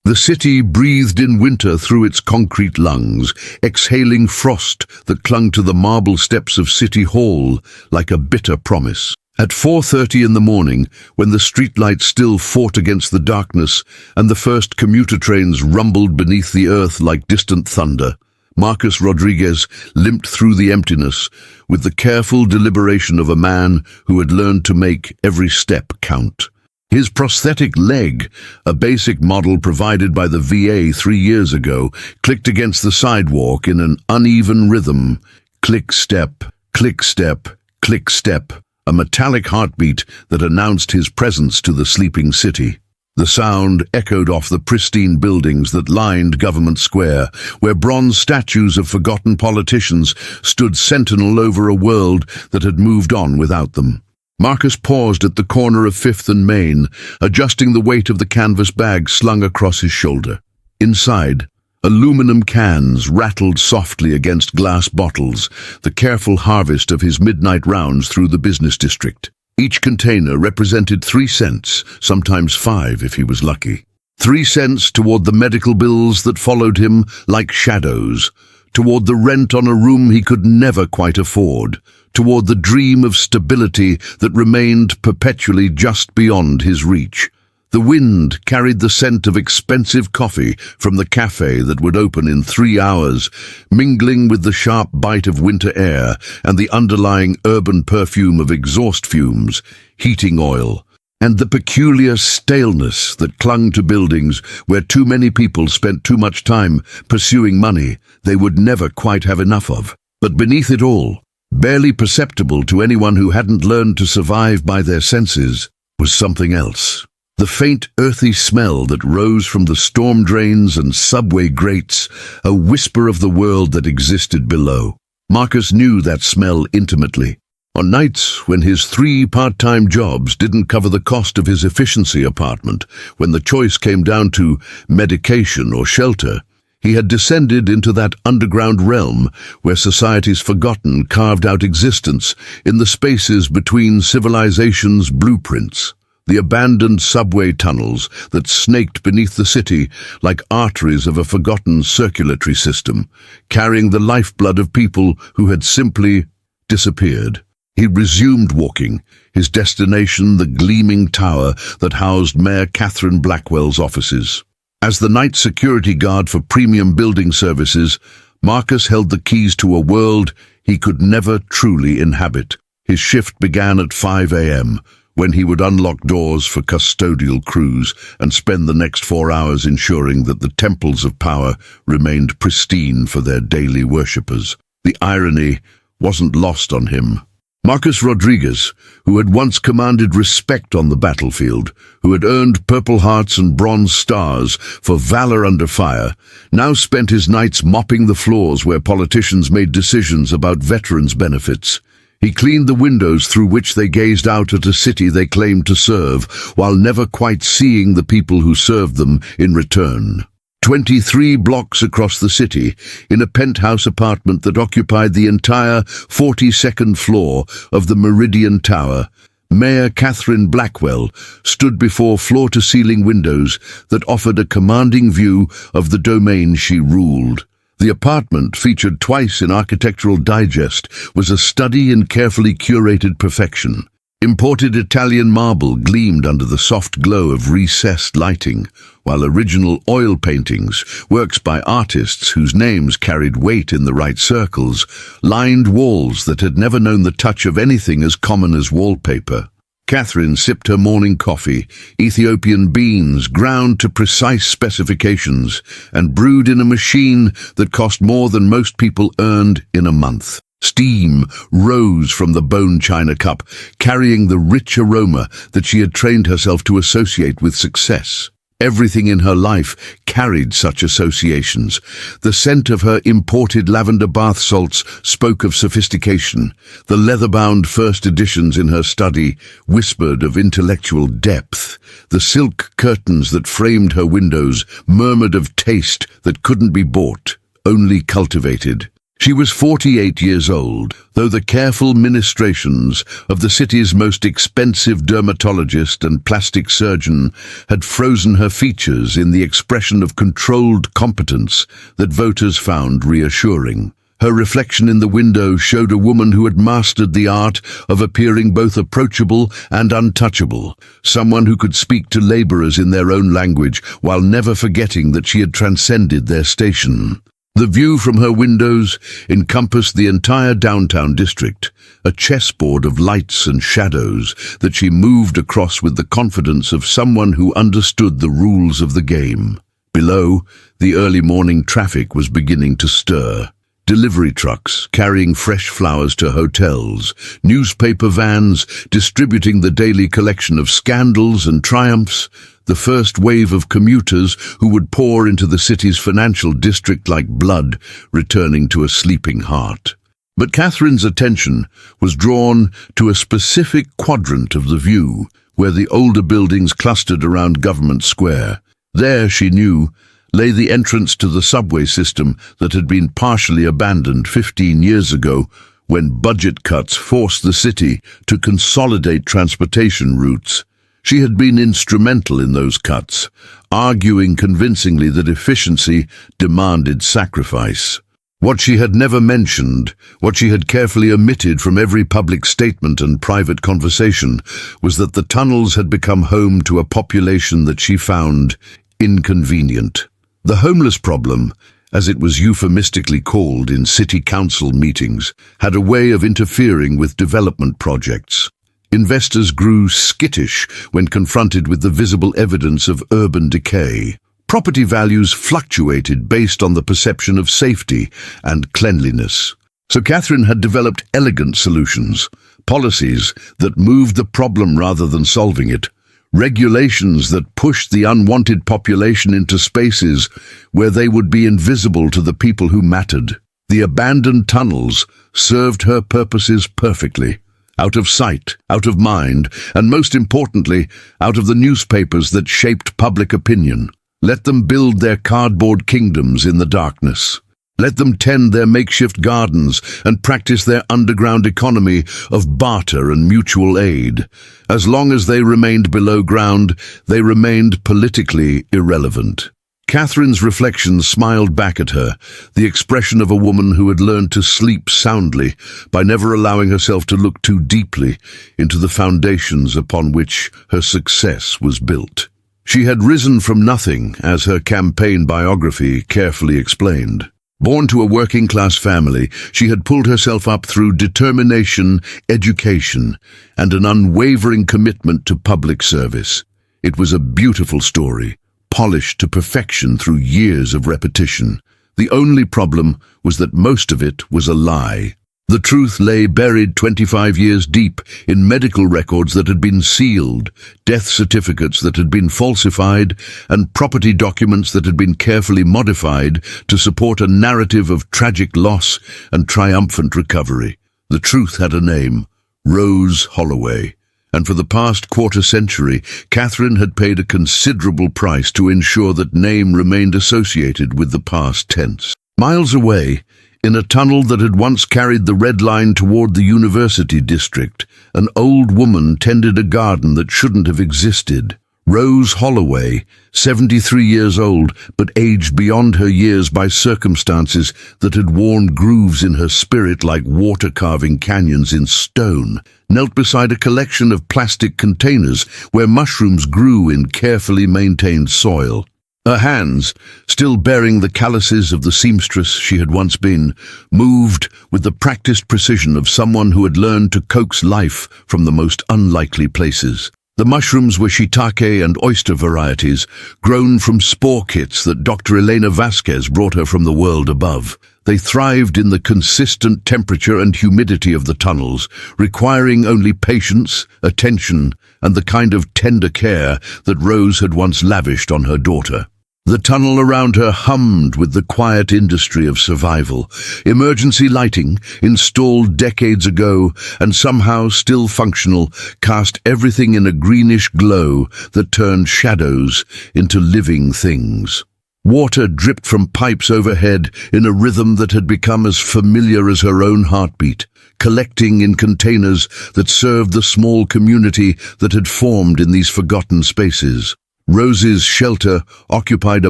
The city breathed in winter through its concrete lungs, exhaling frost that clung to the marble steps of City Hall like a bitter promise. At 4:30 in the morning, when the streetlights still fought against the darkness and the first commuter trains rumbled beneath the earth like distant thunder, Marcus Rodriguez limped through the emptiness with the careful deliberation of a man who had learned to make every step count. His prosthetic leg, a basic model provided by the VA 3 years ago, clicked against the sidewalk in an uneven rhythm. Click step, click step, click step, a metallic heartbeat that announced his presence to the sleeping city. The sound echoed off the pristine buildings that lined Government Square, where bronze statues of forgotten politicians stood sentinel over a world that had moved on without them. Marcus paused at the corner of 5th and Main, adjusting the weight of the canvas bag slung across his shoulder. Inside, aluminum cans rattled softly against glass bottles, the careful harvest of his midnight rounds through the business district. Each container represented 3 cents, sometimes 5 if he was lucky. 3 cents toward the medical bills that followed him like shadows, toward the rent on a room he could never quite afford, toward the dream of stability that remained perpetually just beyond his reach. The wind carried the scent of expensive coffee from the cafe that would open in 3 hours, mingling with the sharp bite of winter air and the underlying urban perfume of exhaust fumes, heating oil, and the peculiar staleness that clung to buildings where too many people spent too much time pursuing money they would never quite have enough of. But beneath it all, barely perceptible to anyone who hadn't learned to survive by their senses, was something else. The faint, earthy smell that rose from the storm drains and subway grates, a whisper of the world that existed below. Marcus knew that smell intimately. On nights when his 3 part-time jobs didn't cover the cost of his efficiency apartment, when the choice came down to medication or shelter, he had descended into that underground realm where society's forgotten carved out existence in the spaces between civilization's blueprints. The abandoned subway tunnels that snaked beneath the city like arteries of a forgotten circulatory system, carrying the lifeblood of people who had simply disappeared. He resumed walking, his destination the gleaming tower that housed Mayor Catherine Blackwell's offices. As the night security guard for premium building services, Marcus held the keys to a world he could never truly inhabit. His shift began at 5 a.m., when he would unlock doors for custodial crews and spend the next 4 hours ensuring that the temples of power remained pristine for their daily worshippers. The irony wasn't lost on him. Marcus Rodriguez, who had once commanded respect on the battlefield, who had earned Purple Hearts and Bronze Stars for valor under fire, now spent his nights mopping the floors where politicians made decisions about veterans' benefits. He cleaned the windows through which they gazed out at a city they claimed to serve, while never quite seeing the people who served them in return. 23 blocks across the city, in a penthouse apartment that occupied the entire 42nd floor of the Meridian Tower, Mayor Catherine Blackwell stood before floor-to-ceiling windows that offered a commanding view of the domain she ruled. The apartment, featured twice in Architectural Digest, was a study in carefully curated perfection. Imported Italian marble gleamed under the soft glow of recessed lighting, while original oil paintings, works by artists whose names carried weight in the right circles, lined walls that had never known the touch of anything as common as wallpaper. Catherine sipped her morning coffee, Ethiopian beans ground to precise specifications and brewed in a machine that cost more than most people earned in a month. Steam rose from the bone china cup, carrying the rich aroma that she had trained herself to associate with success. Everything in her life carried such associations. The scent of her imported lavender bath salts spoke of sophistication. The leather-bound first editions in her study whispered of intellectual depth. The silk curtains that framed her windows murmured of taste that couldn't be bought, only cultivated. She was 48 years old, though the careful ministrations of the city's most expensive dermatologist and plastic surgeon had frozen her features in the expression of controlled competence that voters found reassuring. Her reflection in the window showed a woman who had mastered the art of appearing both approachable and untouchable, someone who could speak to laborers in their own language while never forgetting that she had transcended their station. The view from her windows encompassed the entire downtown district, a chessboard of lights and shadows that she moved across with the confidence of someone who understood the rules of the game. Below, the early morning traffic was beginning to stir. Delivery trucks carrying fresh flowers to hotels, newspaper vans distributing the daily collection of scandals and triumphs, the first wave of commuters who would pour into the city's financial district like blood, returning to a sleeping heart. But Catherine's attention was drawn to a specific quadrant of the view, where the older buildings clustered around Government Square. There, she knew, lay the entrance to the subway system that had been partially abandoned 15 years ago when budget cuts forced the city to consolidate transportation routes. She had been instrumental in those cuts, arguing convincingly that efficiency demanded sacrifice. What she had never mentioned, what she had carefully omitted from every public statement and private conversation, was that the tunnels had become home to a population that she found inconvenient. The homeless problem, as it was euphemistically called in city council meetings, had a way of interfering with development projects. Investors grew skittish when confronted with the visible evidence of urban decay. Property values fluctuated based on the perception of safety and cleanliness. So Catherine had developed elegant solutions, policies that moved the problem rather than solving it, regulations that pushed the unwanted population into spaces where they would be invisible to the people who mattered. The abandoned tunnels served her purposes perfectly. Out of sight, out of mind, and most importantly, out of the newspapers that shaped public opinion. Let them build their cardboard kingdoms in the darkness. Let them tend their makeshift gardens and practice their underground economy of barter and mutual aid. As long as they remained below ground, they remained politically irrelevant. Catherine's reflections smiled back at her, the expression of a woman who had learned to sleep soundly by never allowing herself to look too deeply into the foundations upon which her success was built. She had risen from nothing, as her campaign biography carefully explained. Born to a working-class family, she had pulled herself up through determination, education, and an unwavering commitment to public service. It was a beautiful story, polished to perfection through years of repetition. The only problem was that most of it was a lie. The truth lay buried 25 years deep in medical records that had been sealed, death certificates that had been falsified, and property documents that had been carefully modified to support a narrative of tragic loss and triumphant recovery. The truth had a name, Rose Holloway. And for the past quarter century, Catherine had paid a considerable price to ensure that name remained associated with the past tense. Miles away, in a tunnel that had once carried the red line toward the university district, an old woman tended a garden that shouldn't have existed. Rose Holloway, 73 years old, but aged beyond her years by circumstances that had worn grooves in her spirit like water-carving canyons in stone, knelt beside a collection of plastic containers where mushrooms grew in carefully maintained soil. Her hands, still bearing the calluses of the seamstress she had once been, moved with the practiced precision of someone who had learned to coax life from the most unlikely places. The mushrooms were shiitake and oyster varieties, grown from spore kits that Dr. Elena Vasquez brought her from the world above. They thrived in the consistent temperature and humidity of the tunnels, requiring only patience, attention, and the kind of tender care that Rose had once lavished on her daughter. The tunnel around her hummed with the quiet industry of survival. Emergency lighting, installed decades ago and somehow still functional, cast everything in a greenish glow that turned shadows into living things. Water dripped from pipes overhead in a rhythm that had become as familiar as her own heartbeat, collecting in containers that served the small community that had formed in these forgotten spaces. Rose's shelter occupied a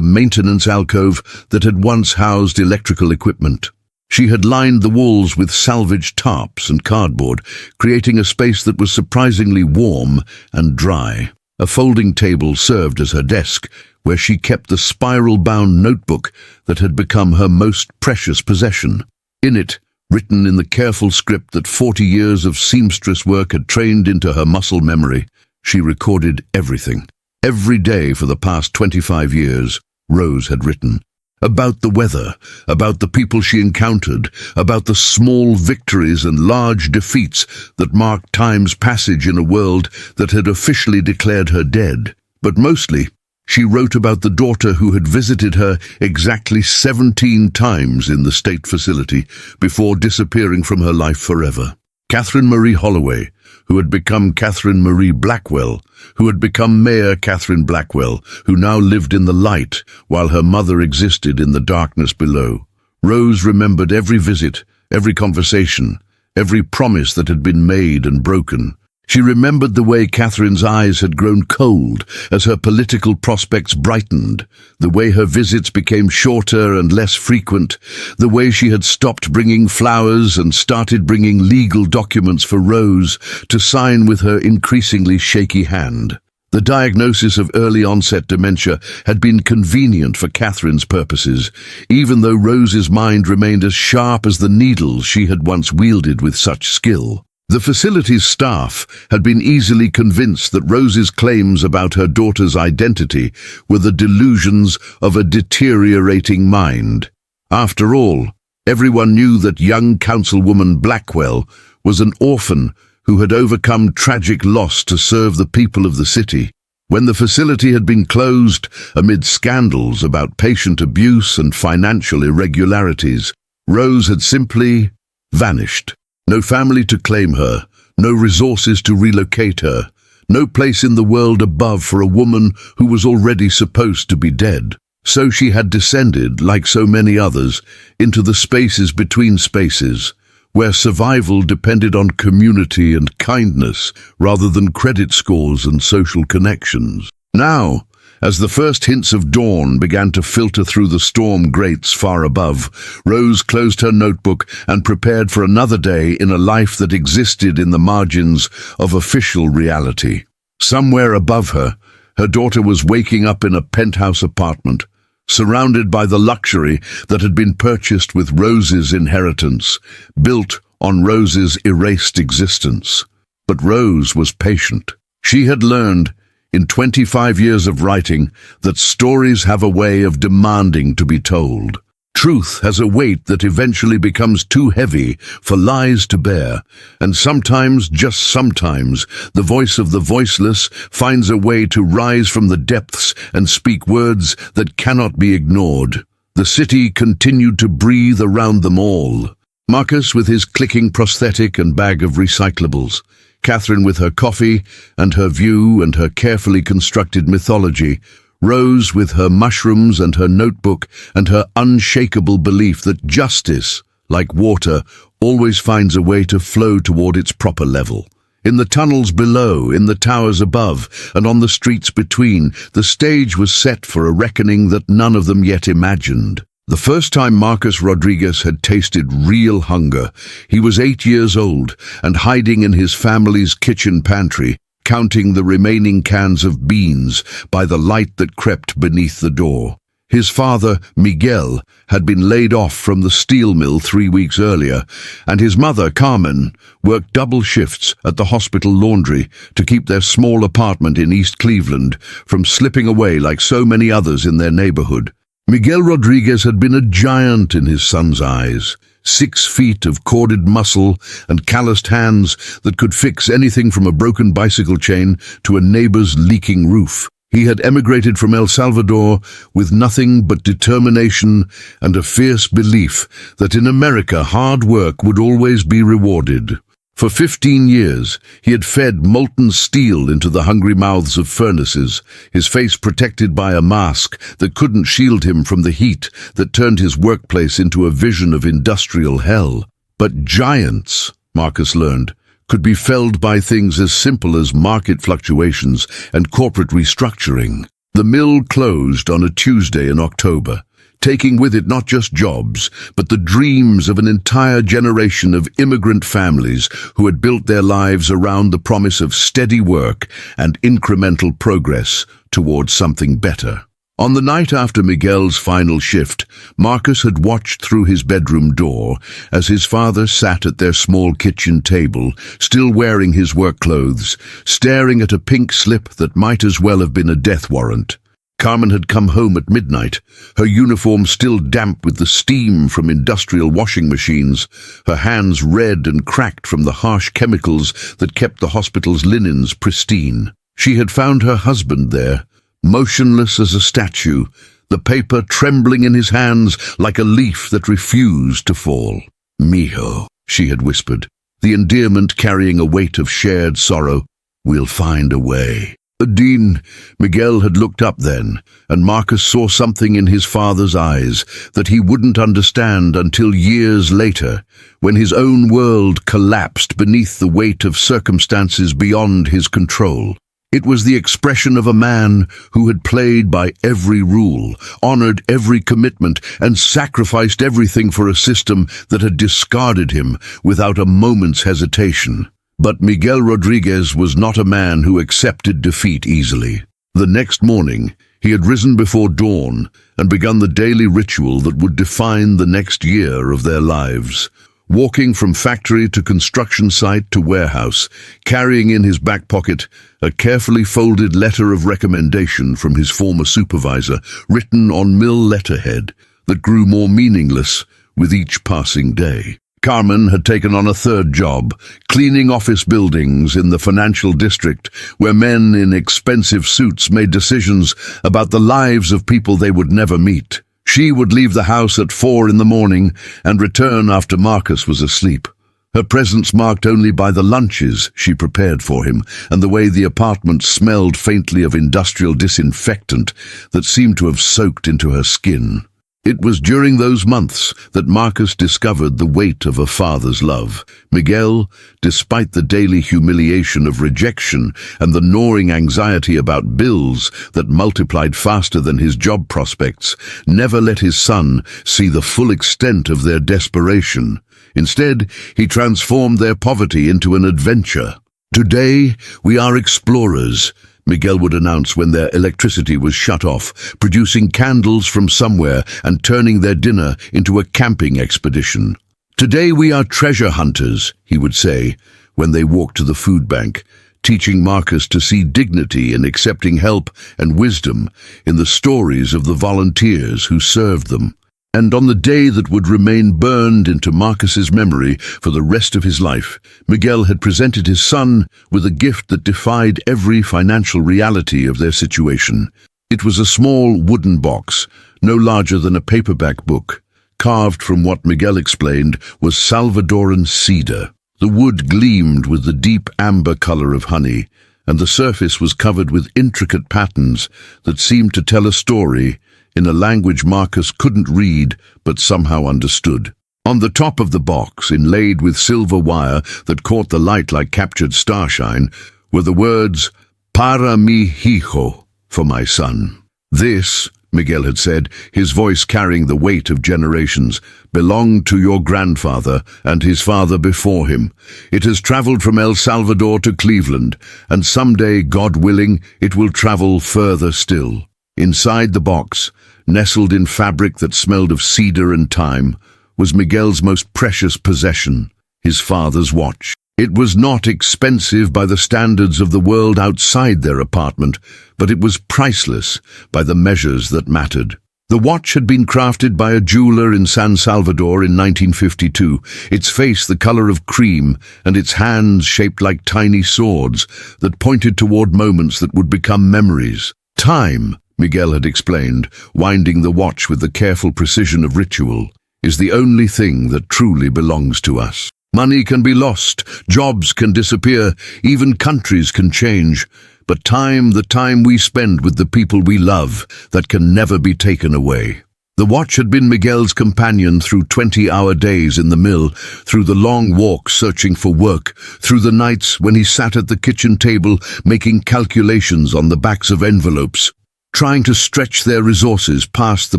maintenance alcove that had once housed electrical equipment. She had lined the walls with salvaged tarps and cardboard, creating a space that was surprisingly warm and dry. A folding table served as her desk, where she kept the spiral-bound notebook that had become her most precious possession. In it, written in the careful script that 40 years of seamstress work had trained into her muscle memory, she recorded everything. Every day for the past 25 years, Rose had written. About the weather, about the people she encountered, about the small victories and large defeats that marked time's passage in a world that had officially declared her dead. But mostly, she wrote about the daughter who had visited her exactly 17 times in the state facility before disappearing from her life forever. Catherine Marie Holloway, who had become Catherine Marie Blackwell, who had become Mayor Catherine Blackwell, who now lived in the light while her mother existed in the darkness below. Rose remembered every visit, every conversation, every promise that had been made and broken. She remembered the way Catherine's eyes had grown cold as her political prospects brightened, the way her visits became shorter and less frequent, the way she had stopped bringing flowers and started bringing legal documents for Rose to sign with her increasingly shaky hand. The diagnosis of early-onset dementia had been convenient for Catherine's purposes, even though Rose's mind remained as sharp as the needles she had once wielded with such skill. The facility's staff had been easily convinced that Rose's claims about her daughter's identity were the delusions of a deteriorating mind. After all, everyone knew that young councilwoman Blackwell was an orphan who had overcome tragic loss to serve the people of the city. When the facility had been closed amid scandals about patient abuse and financial irregularities, Rose had simply vanished. No family to claim her, no resources to relocate her, no place in the world above for a woman who was already supposed to be dead. So she had descended, like so many others, into the spaces between spaces, where survival depended on community and kindness rather than credit scores and social connections. Now, as the first hints of dawn began to filter through the storm grates far above, Rose closed her notebook and prepared for another day in a life that existed in the margins of official reality. Somewhere above her, her daughter was waking up in a penthouse apartment, surrounded by the luxury that had been purchased with Rose's inheritance, built on Rose's erased existence. But Rose was patient. She had learned, in 25 years of writing, that stories have a way of demanding to be told. Truth has a weight that eventually becomes too heavy for lies to bear, and sometimes, just sometimes, the voice of the voiceless finds a way to rise from the depths and speak words that cannot be ignored. The city continued to breathe around them all. Marcus with his clicking prosthetic and bag of recyclables, Catherine with her coffee and her view and her carefully constructed mythology, Rose with her mushrooms and her notebook and her unshakable belief that justice, like water, always finds a way to flow toward its proper level. In the tunnels below, in the towers above, and on the streets between, the stage was set for a reckoning that none of them yet imagined. The first time Marcus Rodriguez had tasted real hunger, he was 8 years old and hiding in his family's kitchen pantry, counting the remaining cans of beans by the light that crept beneath the door. His father, Miguel, had been laid off from the steel mill 3 weeks earlier, and his mother, Carmen, worked double shifts at the hospital laundry to keep their small apartment in East Cleveland from slipping away like so many others in their neighborhood. Miguel Rodriguez had been a giant in his son's eyes, 6 feet of corded muscle and calloused hands that could fix anything from a broken bicycle chain to a neighbor's leaking roof. He had emigrated from El Salvador with nothing but determination and a fierce belief that in America hard work would always be rewarded. For 15 years, he had fed molten steel into the hungry mouths of furnaces, his face protected by a mask that couldn't shield him from the heat that turned his workplace into a vision of industrial hell. But giants, Marcus learned, could be felled by things as simple as market fluctuations and corporate restructuring. The mill closed on a Tuesday in October, taking with it not just jobs, but the dreams of an entire generation of immigrant families who had built their lives around the promise of steady work and incremental progress towards something better. On the night after Miguel's final shift, Marcus had watched through his bedroom door as his father sat at their small kitchen table, still wearing his work clothes, staring at a pink slip that might as well have been a death warrant. Carmen had come home at midnight, her uniform still damp with the steam from industrial washing machines, her hands red and cracked from the harsh chemicals that kept the hospital's linens pristine. She had found her husband there, motionless as a statue, the paper trembling in his hands like a leaf that refused to fall. "Mijo," she had whispered, the endearment carrying a weight of shared sorrow. "We'll find a way." Dean, Miguel had looked up then, and Marcus saw something in his father's eyes that he wouldn't understand until years later, when his own world collapsed beneath the weight of circumstances beyond his control. It was the expression of a man who had played by every rule, honored every commitment, and sacrificed everything for a system that had discarded him without a moment's hesitation. But Miguel Rodriguez was not a man who accepted defeat easily. The next morning, he had risen before dawn and begun the daily ritual that would define the next year of their lives. Walking from factory to construction site to warehouse, carrying in his back pocket a carefully folded letter of recommendation from his former supervisor, written on mill letterhead that grew more meaningless with each passing day. Carmen had taken on a third job, cleaning office buildings in the financial district, where men in expensive suits made decisions about the lives of people they would never meet. She would leave the house at 4 in the morning and return after Marcus was asleep, her presence marked only by the lunches she prepared for him and the way the apartment smelled faintly of industrial disinfectant that seemed to have soaked into her skin. It was during those months that Marcus discovered the weight of a father's love. Miguel, despite the daily humiliation of rejection and the gnawing anxiety about bills that multiplied faster than his job prospects, never let his son see the full extent of their desperation. Instead, he transformed their poverty into an adventure. "Today, we are explorers," Miguel would announce when their electricity was shut off, producing candles from somewhere and turning their dinner into a camping expedition. "Today we are treasure hunters," he would say, when they walked to the food bank, teaching Marcus to see dignity in accepting help and wisdom in the stories of the volunteers who served them. And on the day that would remain burned into Marcus's memory for the rest of his life, Miguel had presented his son with a gift that defied every financial reality of their situation. It was a small wooden box, no larger than a paperback book, carved from what Miguel explained was Salvadoran cedar. The wood gleamed with the deep amber color of honey, and the surface was covered with intricate patterns that seemed to tell a story in a language Marcus couldn't read but somehow understood. On the top of the box, inlaid with silver wire that caught the light like captured starshine, were the words, "Para mi hijo," for my son. "This," Miguel had said, his voice carrying the weight of generations, "belonged to your grandfather and his father before him. It has traveled from El Salvador to Cleveland, and someday, God willing, it will travel further still." Inside the box, nestled in fabric that smelled of cedar and thyme, was Miguel's most precious possession, his father's watch. It was not expensive by the standards of the world outside their apartment, but it was priceless by the measures that mattered. The watch had been crafted by a jeweler in San Salvador in 1952, its face the color of cream and its hands shaped like tiny swords that pointed toward moments that would become memories. "Time," Miguel had explained, winding the watch with the careful precision of ritual, "is the only thing that truly belongs to us." Money can be lost, jobs can disappear, even countries can change. But time, the time we spend with the people we love, that can never be taken away. The watch had been Miguel's companion through 20-hour days in the mill, through the long walks searching for work, through the nights when he sat at the kitchen table making calculations on the backs of envelopes, trying to stretch their resources past the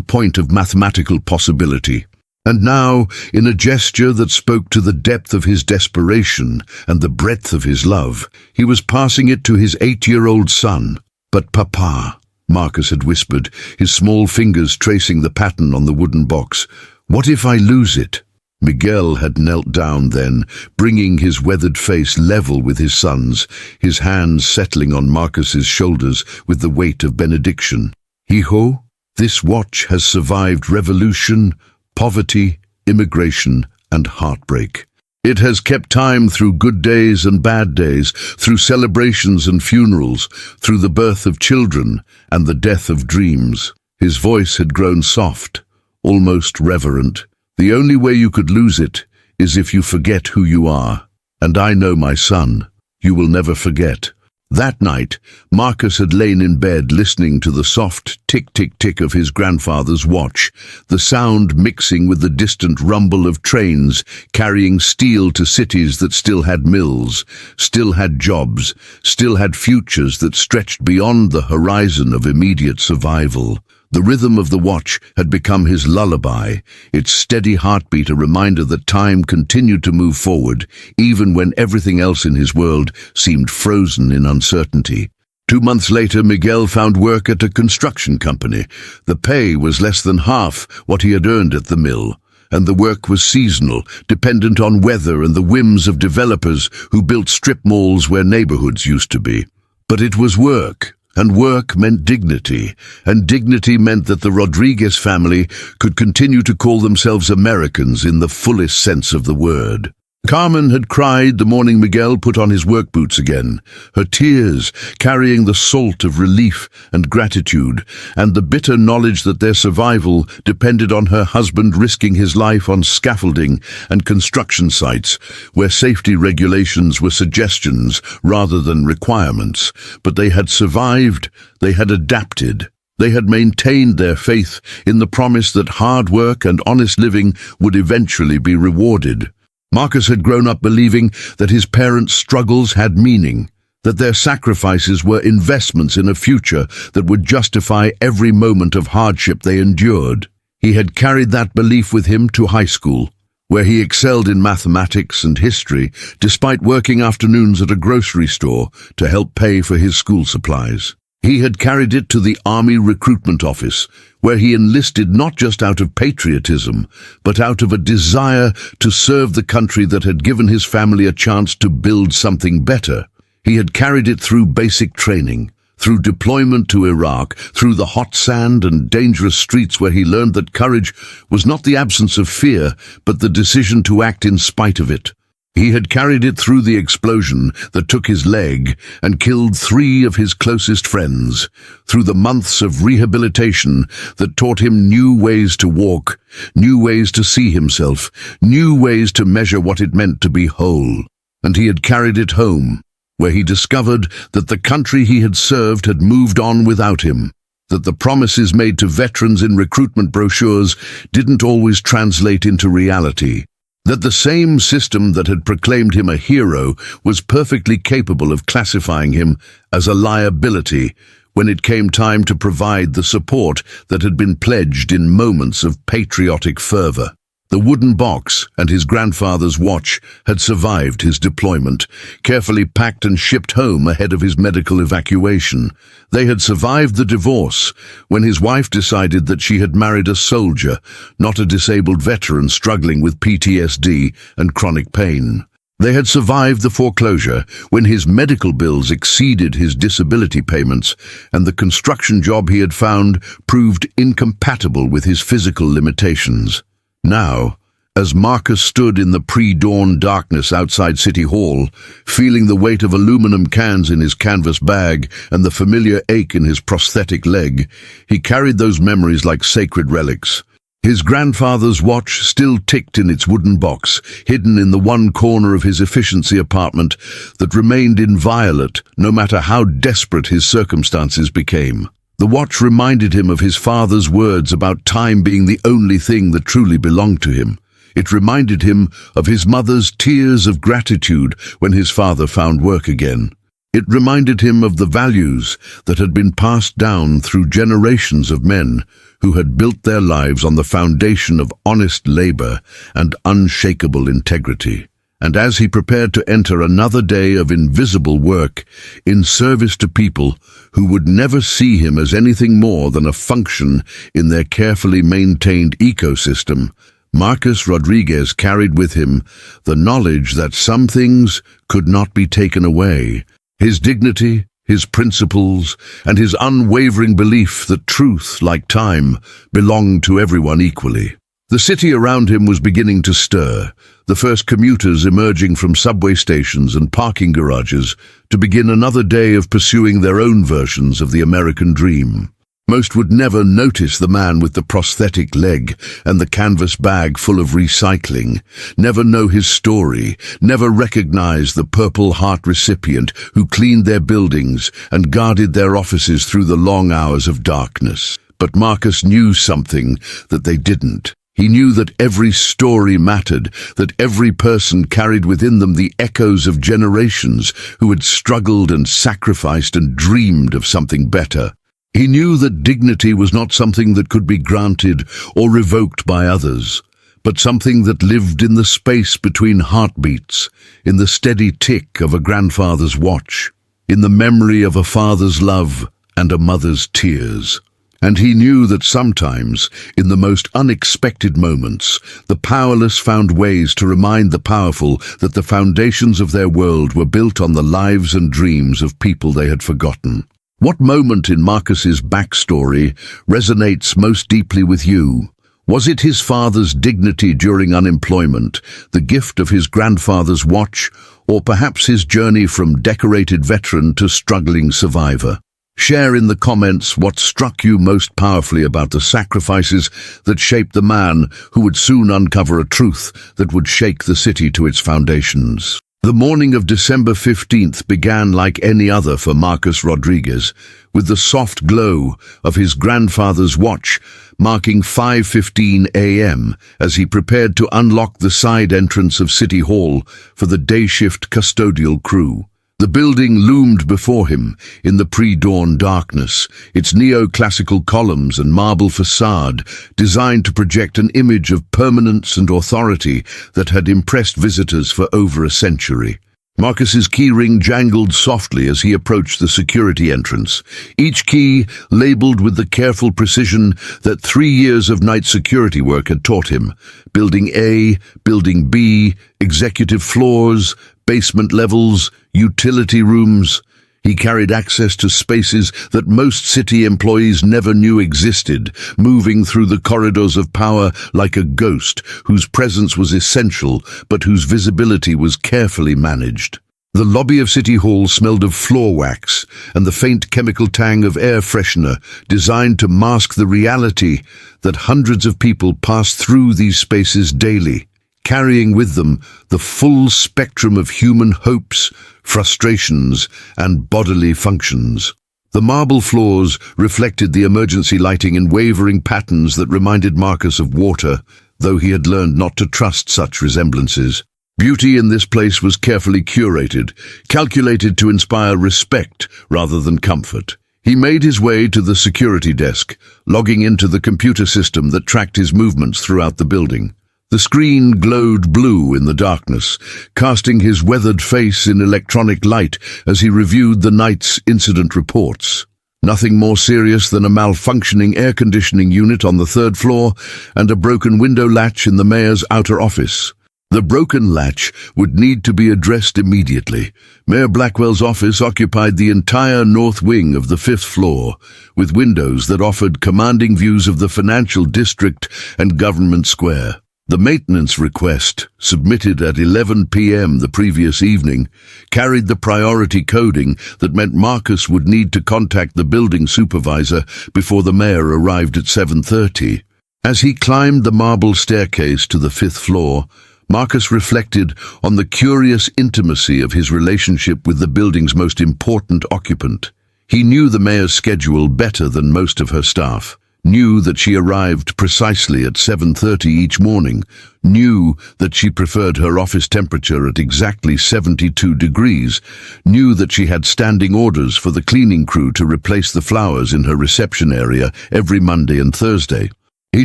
point of mathematical possibility. And now, in a gesture that spoke to the depth of his desperation and the breadth of his love, he was passing it to his 8-year-old son. "But Papa," Marcus had whispered, his small fingers tracing the pattern on the wooden box, "what if I lose it?" Miguel had knelt down then, bringing his weathered face level with his son's, his hands settling on Marcus's shoulders with the weight of benediction. "Hijo, this watch has survived revolution, poverty, immigration, and heartbreak. It has kept time through good days and bad days, through celebrations and funerals, through the birth of children and the death of dreams." His voice had grown soft, almost reverent. "The only way you could lose it is if you forget who you are. And I know, my son, you will never forget." That night, Marcus had lain in bed listening to the soft tick-tick-tick of his grandfather's watch, the sound mixing with the distant rumble of trains carrying steel to cities that still had mills, still had jobs, still had futures that stretched beyond the horizon of immediate survival. The rhythm of the watch had become his lullaby, its steady heartbeat a reminder that time continued to move forward, even when everything else in his world seemed frozen in uncertainty. 2 months later, Miguel found work at a construction company. The pay was less than half what he had earned at the mill, and the work was seasonal, dependent on weather and the whims of developers who built strip malls where neighborhoods used to be. But it was work. And work meant dignity, and dignity meant that the Rodriguez family could continue to call themselves Americans in the fullest sense of the word. Carmen had cried the morning Miguel put on his work boots again, her tears carrying the salt of relief and gratitude, and the bitter knowledge that their survival depended on her husband risking his life on scaffolding and construction sites, where safety regulations were suggestions rather than requirements. But they had survived, they had adapted. They had maintained their faith in the promise that hard work and honest living would eventually be rewarded. Marcus had grown up believing that his parents' struggles had meaning, that their sacrifices were investments in a future that would justify every moment of hardship they endured. He had carried that belief with him to high school, where he excelled in mathematics and history, despite working afternoons at a grocery store to help pay for his school supplies. He had carried it to the Army recruitment office, where he enlisted not just out of patriotism, but out of a desire to serve the country that had given his family a chance to build something better. He had carried it through basic training, through deployment to Iraq, through the hot sand and dangerous streets where he learned that courage was not the absence of fear, but the decision to act in spite of it. He had carried it through the explosion that took his leg and killed 3 of his closest friends, through the months of rehabilitation that taught him new ways to walk, new ways to see himself, new ways to measure what it meant to be whole. And he had carried it home, where he discovered that the country he had served had moved on without him, that the promises made to veterans in recruitment brochures didn't always translate into reality, that the same system that had proclaimed him a hero was perfectly capable of classifying him as a liability when it came time to provide the support that had been pledged in moments of patriotic fervor. The wooden box and his grandfather's watch had survived his deployment, carefully packed and shipped home ahead of his medical evacuation. They had survived the divorce when his wife decided that she had married a soldier, not a disabled veteran struggling with PTSD and chronic pain. They had survived the foreclosure when his medical bills exceeded his disability payments, and the construction job he had found proved incompatible with his physical limitations. Now, as Marcus stood in the pre-dawn darkness outside City Hall, feeling the weight of aluminum cans in his canvas bag and the familiar ache in his prosthetic leg, he carried those memories like sacred relics. His grandfather's watch still ticked in its wooden box, hidden in the one corner of his efficiency apartment that remained inviolate no matter how desperate his circumstances became. The watch reminded him of his father's words about time being the only thing that truly belonged to him. It reminded him of his mother's tears of gratitude when his father found work again. It reminded him of the values that had been passed down through generations of men who had built their lives on the foundation of honest labor and unshakable integrity. And as he prepared to enter another day of invisible work in service to people who would never see him as anything more than a function in their carefully maintained ecosystem, Marcus Rodriguez carried with him the knowledge that some things could not be taken away. His dignity, his principles, and his unwavering belief that truth, like time, belonged to everyone equally. The city around him was beginning to stir, the first commuters emerging from subway stations and parking garages to begin another day of pursuing their own versions of the American dream. Most would never notice the man with the prosthetic leg and the canvas bag full of recycling, never know his story, never recognize the Purple Heart recipient who cleaned their buildings and guarded their offices through the long hours of darkness. But Marcus knew something that they didn't. He knew that every story mattered, that every person carried within them the echoes of generations who had struggled and sacrificed and dreamed of something better. He knew that dignity was not something that could be granted or revoked by others, but something that lived in the space between heartbeats, in the steady tick of a grandfather's watch, in the memory of a father's love and a mother's tears. And he knew that sometimes, in the most unexpected moments, the powerless found ways to remind the powerful that the foundations of their world were built on the lives and dreams of people they had forgotten. What moment in Marcus's backstory resonates most deeply with you? Was it his father's dignity during unemployment, the gift of his grandfather's watch, or perhaps his journey from decorated veteran to struggling survivor? Share in the comments what struck you most powerfully about the sacrifices that shaped the man who would soon uncover a truth that would shake the city to its foundations. The morning of December 15th began like any other for Marcus Rodriguez, with the soft glow of his grandfather's watch marking 5:15 a.m. as he prepared to unlock the side entrance of City Hall for the day shift custodial crew. The building loomed before him in the pre-dawn darkness, its neoclassical columns and marble facade designed to project an image of permanence and authority that had impressed visitors for over a century. Marcus's keyring jangled softly as he approached the security entrance, each key labeled with the careful precision that 3 years of night security work had taught him. Building A, Building B, executive floors, basement levels, utility rooms. He carried access to spaces that most city employees never knew existed, moving through the corridors of power like a ghost whose presence was essential but whose visibility was carefully managed. The lobby of City Hall smelled of floor wax and the faint chemical tang of air freshener designed to mask the reality that hundreds of people passed through these spaces daily, carrying with them the full spectrum of human hopes, frustrations, and bodily functions. The marble floors reflected the emergency lighting in wavering patterns that reminded Marcus of water, though he had learned not to trust such resemblances. Beauty in this place was carefully curated, calculated to inspire respect rather than comfort. He made his way to the security desk, logging into the computer system that tracked his movements throughout the building. The screen glowed blue in the darkness, casting his weathered face in electronic light as he reviewed the night's incident reports. Nothing more serious than a malfunctioning air conditioning unit on the 3rd floor and a broken window latch in the mayor's outer office. The broken latch would need to be addressed immediately. Mayor Blackwell's office occupied the entire north wing of the 5th floor, with windows that offered commanding views of the financial district and Government Square. The maintenance request, submitted at 11 p.m. the previous evening, carried the priority coding that meant Marcus would need to contact the building supervisor before the mayor arrived at 7:30. As he climbed the marble staircase to the 5th floor, Marcus reflected on the curious intimacy of his relationship with the building's most important occupant. He knew the mayor's schedule better than most of her staff, knew that she arrived precisely at 7:30 each morning, knew that she preferred her office temperature at exactly 72 degrees, knew that she had standing orders for the cleaning crew to replace the flowers in her reception area every Monday and Thursday. He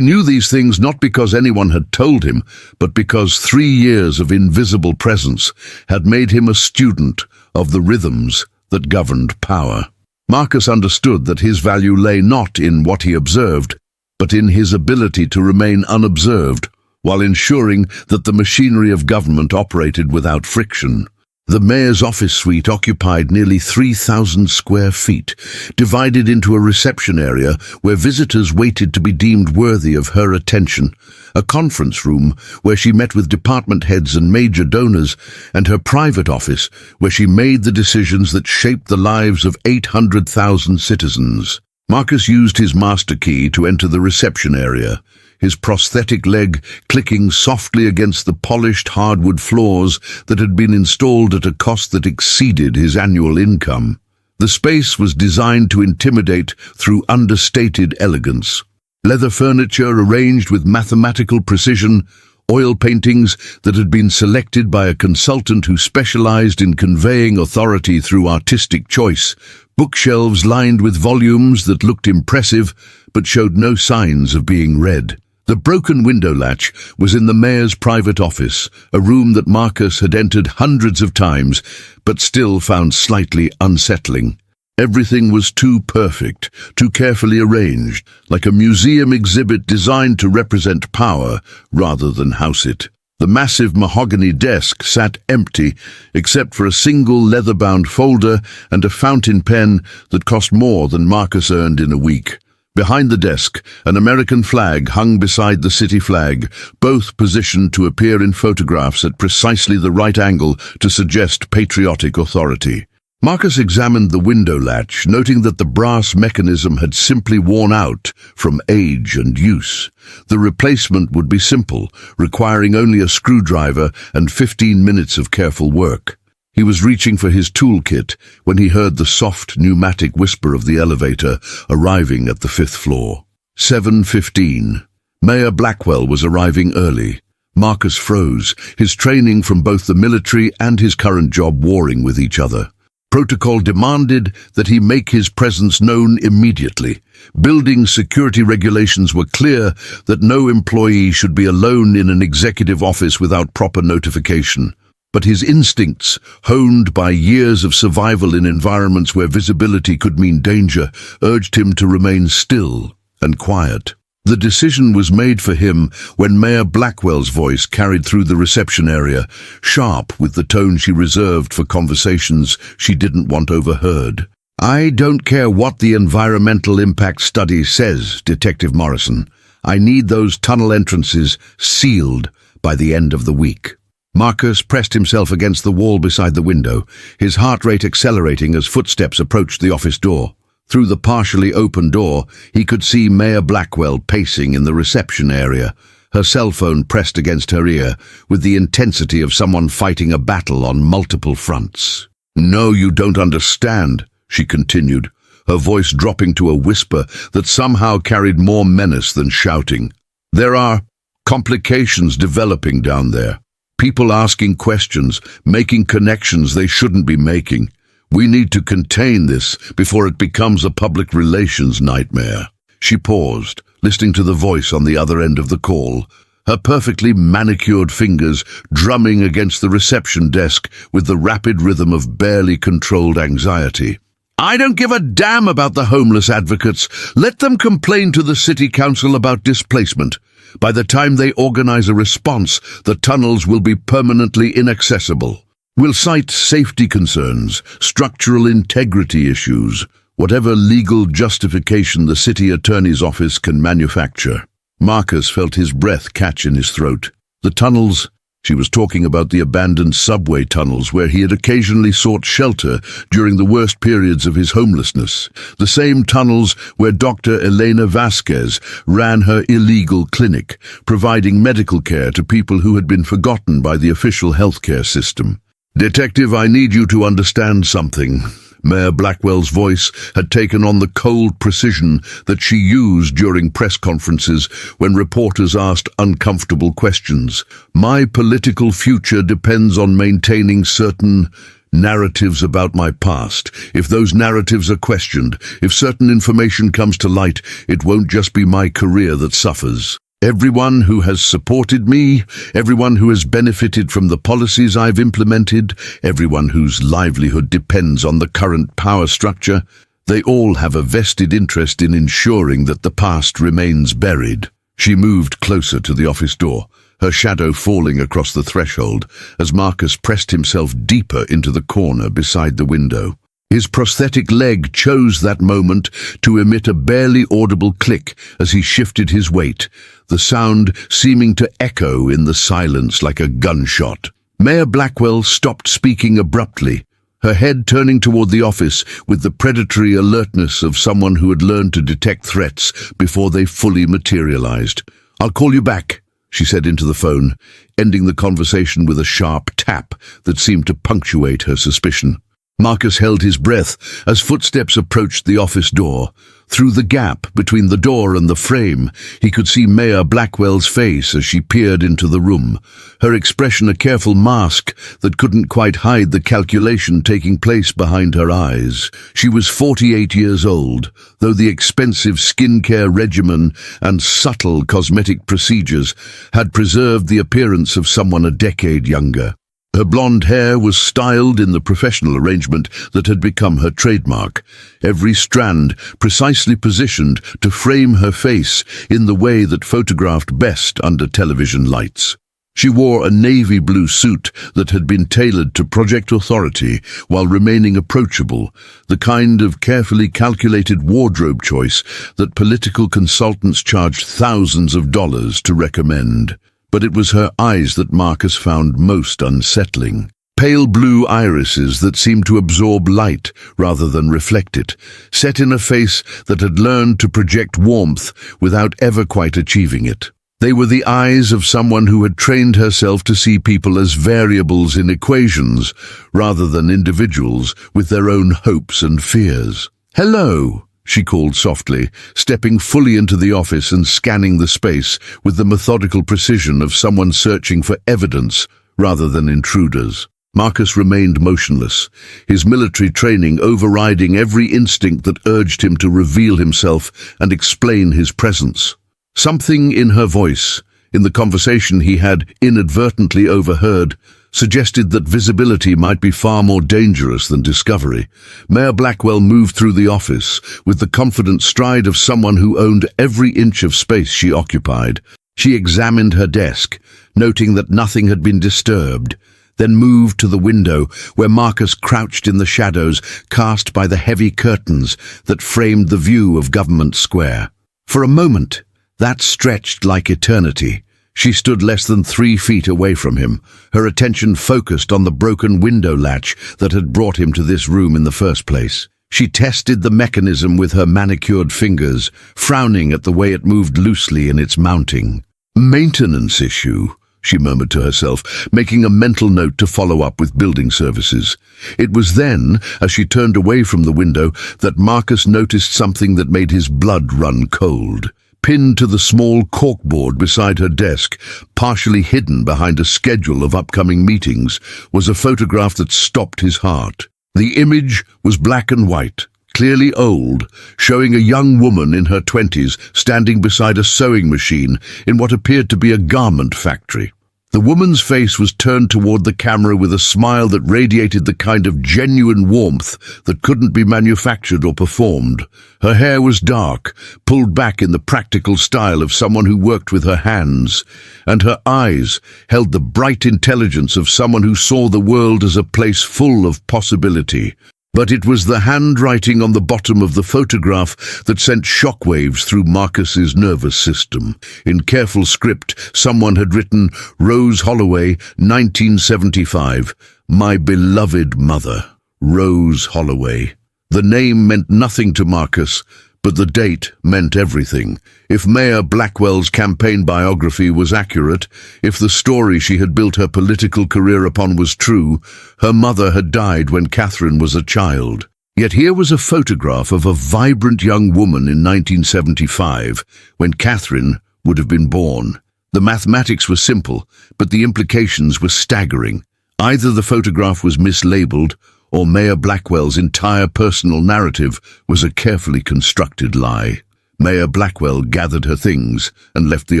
knew these things not because anyone had told him, but because 3 years of invisible presence had made him a student of the rhythms that governed power. Marcus understood that his value lay not in what he observed, but in his ability to remain unobserved, while ensuring that the machinery of government operated without friction. The mayor's office suite occupied nearly 3,000 square feet, divided into a reception area where visitors waited to be deemed worthy of her attention, a conference room where she met with department heads and major donors, and her private office where she made the decisions that shaped the lives of 800,000 citizens. Marcus used his master key to enter the reception area, his prosthetic leg clicking softly against the polished hardwood floors that had been installed at a cost that exceeded his annual income. The space was designed to intimidate through understated elegance. Leather furniture arranged with mathematical precision, oil paintings that had been selected by a consultant who specialized in conveying authority through artistic choice, bookshelves lined with volumes that looked impressive but showed no signs of being read. The broken window latch was in the mayor's private office, a room that Marcus had entered hundreds of times, but still found slightly unsettling. Everything was too perfect, too carefully arranged, like a museum exhibit designed to represent power rather than house it. The massive mahogany desk sat empty, except for a single leather-bound folder and a fountain pen that cost more than Marcus earned in a week. Behind the desk, an American flag hung beside the city flag, both positioned to appear in photographs at precisely the right angle to suggest patriotic authority. Marcus examined the window latch, noting that the brass mechanism had simply worn out from age and use. The replacement would be simple, requiring only a screwdriver and 15 minutes of careful work. He was reaching for his toolkit when he heard the soft pneumatic whisper of the elevator arriving at the 5th floor. 7:15. Mayor Blackwell was arriving early. Marcus froze, his training from both the military and his current job warring with each other. Protocol demanded that he make his presence known immediately. Building security regulations were clear that no employee should be alone in an executive office without proper notification. But his instincts, honed by years of survival in environments where visibility could mean danger, urged him to remain still and quiet. The decision was made for him when Mayor Blackwell's voice carried through the reception area, sharp with the tone she reserved for conversations she didn't want overheard. "I don't care what the environmental impact study says, Detective Morrison. I need those tunnel entrances sealed by the end of the week." Marcus pressed himself against the wall beside the window, his heart rate accelerating as footsteps approached the office door. Through the partially open door, he could see Mayor Blackwell pacing in the reception area, her cell phone pressed against her ear, with the intensity of someone fighting a battle on multiple fronts. "No, you don't understand," she continued, her voice dropping to a whisper that somehow carried more menace than shouting. "There are complications developing down there. People asking questions, making connections they shouldn't be making. We need to contain this before it becomes a public relations nightmare." She paused, listening to the voice on the other end of the call, her perfectly manicured fingers drumming against the reception desk with the rapid rhythm of barely controlled anxiety. "I don't give a damn about the homeless advocates. Let them complain to the city council about displacement. By the time they organize a response, the tunnels will be permanently inaccessible. We'll cite safety concerns, structural integrity issues, whatever legal justification the city attorney's office can manufacture." Marcus felt his breath catch in his throat. The tunnels, She was talking about the abandoned subway tunnels where he had occasionally sought shelter during the worst periods of his homelessness. The same tunnels where Dr. Elena Vasquez ran her illegal clinic, providing medical care to people who had been forgotten by the official healthcare system. "Detective, I need you to understand something." Mayor Blackwell's voice had taken on the cold precision that she used during press conferences when reporters asked uncomfortable questions. "My political future depends on maintaining certain narratives about my past. If those narratives are questioned, if certain information comes to light, it won't just be my career that suffers. Everyone who has supported me, everyone who has benefited from the policies I've implemented, everyone whose livelihood depends on the current power structure, they all have a vested interest in ensuring that the past remains buried." She moved closer to the office door, her shadow falling across the threshold as Marcus pressed himself deeper into the corner beside the window. His prosthetic leg chose that moment to emit a barely audible click as he shifted his weight, the sound seeming to echo in the silence like a gunshot. Mayor Blackwell stopped speaking abruptly, her head turning toward the office with the predatory alertness of someone who had learned to detect threats before they fully materialized. "I'll call you back," she said into the phone, ending the conversation with a sharp tap that seemed to punctuate her suspicion. Marcus held his breath as footsteps approached the office door. Through the gap between the door and the frame, he could see Mayor Blackwell's face as she peered into the room, her expression a careful mask that couldn't quite hide the calculation taking place behind her eyes. She was 48 years old, though the expensive skincare regimen and subtle cosmetic procedures had preserved the appearance of someone a decade younger. Her blonde hair was styled in the professional arrangement that had become her trademark, every strand precisely positioned to frame her face in the way that photographed best under television lights. She wore a navy blue suit that had been tailored to project authority while remaining approachable, the kind of carefully calculated wardrobe choice that political consultants charged thousands of dollars to recommend. But it was her eyes that Marcus found most unsettling. Pale blue irises that seemed to absorb light rather than reflect it, set in a face that had learned to project warmth without ever quite achieving it. They were the eyes of someone who had trained herself to see people as variables in equations rather than individuals with their own hopes and fears. "Hello," she called softly, stepping fully into the office and scanning the space with the methodical precision of someone searching for evidence rather than intruders. Marcus remained motionless, his military training overriding every instinct that urged him to reveal himself and explain his presence. Something in her voice, in the conversation he had inadvertently overheard, suggested that visibility might be far more dangerous than discovery. Mayor Blackwell moved through the office with the confident stride of someone who owned every inch of space she occupied. She examined her desk, noting that nothing had been disturbed, then moved to the window where Marcus crouched in the shadows cast by the heavy curtains that framed the view of Government Square. For a moment, that stretched like eternity. She stood less than 3 feet away from him, her attention focused on the broken window latch that had brought him to this room in the first place. She tested the mechanism with her manicured fingers, frowning at the way it moved loosely in its mounting. "Maintenance issue," she murmured to herself, making a mental note to follow up with building services. It was then, as she turned away from the window, that Marcus noticed something that made his blood run cold. Pinned to the small corkboard beside her desk, partially hidden behind a schedule of upcoming meetings, was a photograph that stopped his heart. The image was black and white, clearly old, showing a young woman in her 20s standing beside a sewing machine in what appeared to be a garment factory. The woman's face was turned toward the camera with a smile that radiated the kind of genuine warmth that couldn't be manufactured or performed. Her hair was dark, pulled back in the practical style of someone who worked with her hands, and her eyes held the bright intelligence of someone who saw the world as a place full of possibility. But it was the handwriting on the bottom of the photograph that sent shockwaves through Marcus's nervous system. In careful script, someone had written, "Rose Holloway, 1975, my beloved mother, Rose Holloway." The name meant nothing to Marcus, but the date meant everything. If Mayor Blackwell's campaign biography was accurate, if the story she had built her political career upon was true, her mother had died when Catherine was a child. Yet here was a photograph of a vibrant young woman in 1975, when Catherine would have been born. The mathematics were simple, but the implications were staggering. Either the photograph was mislabeled, or Mayor Blackwell's entire personal narrative was a carefully constructed lie. Mayor Blackwell gathered her things and left the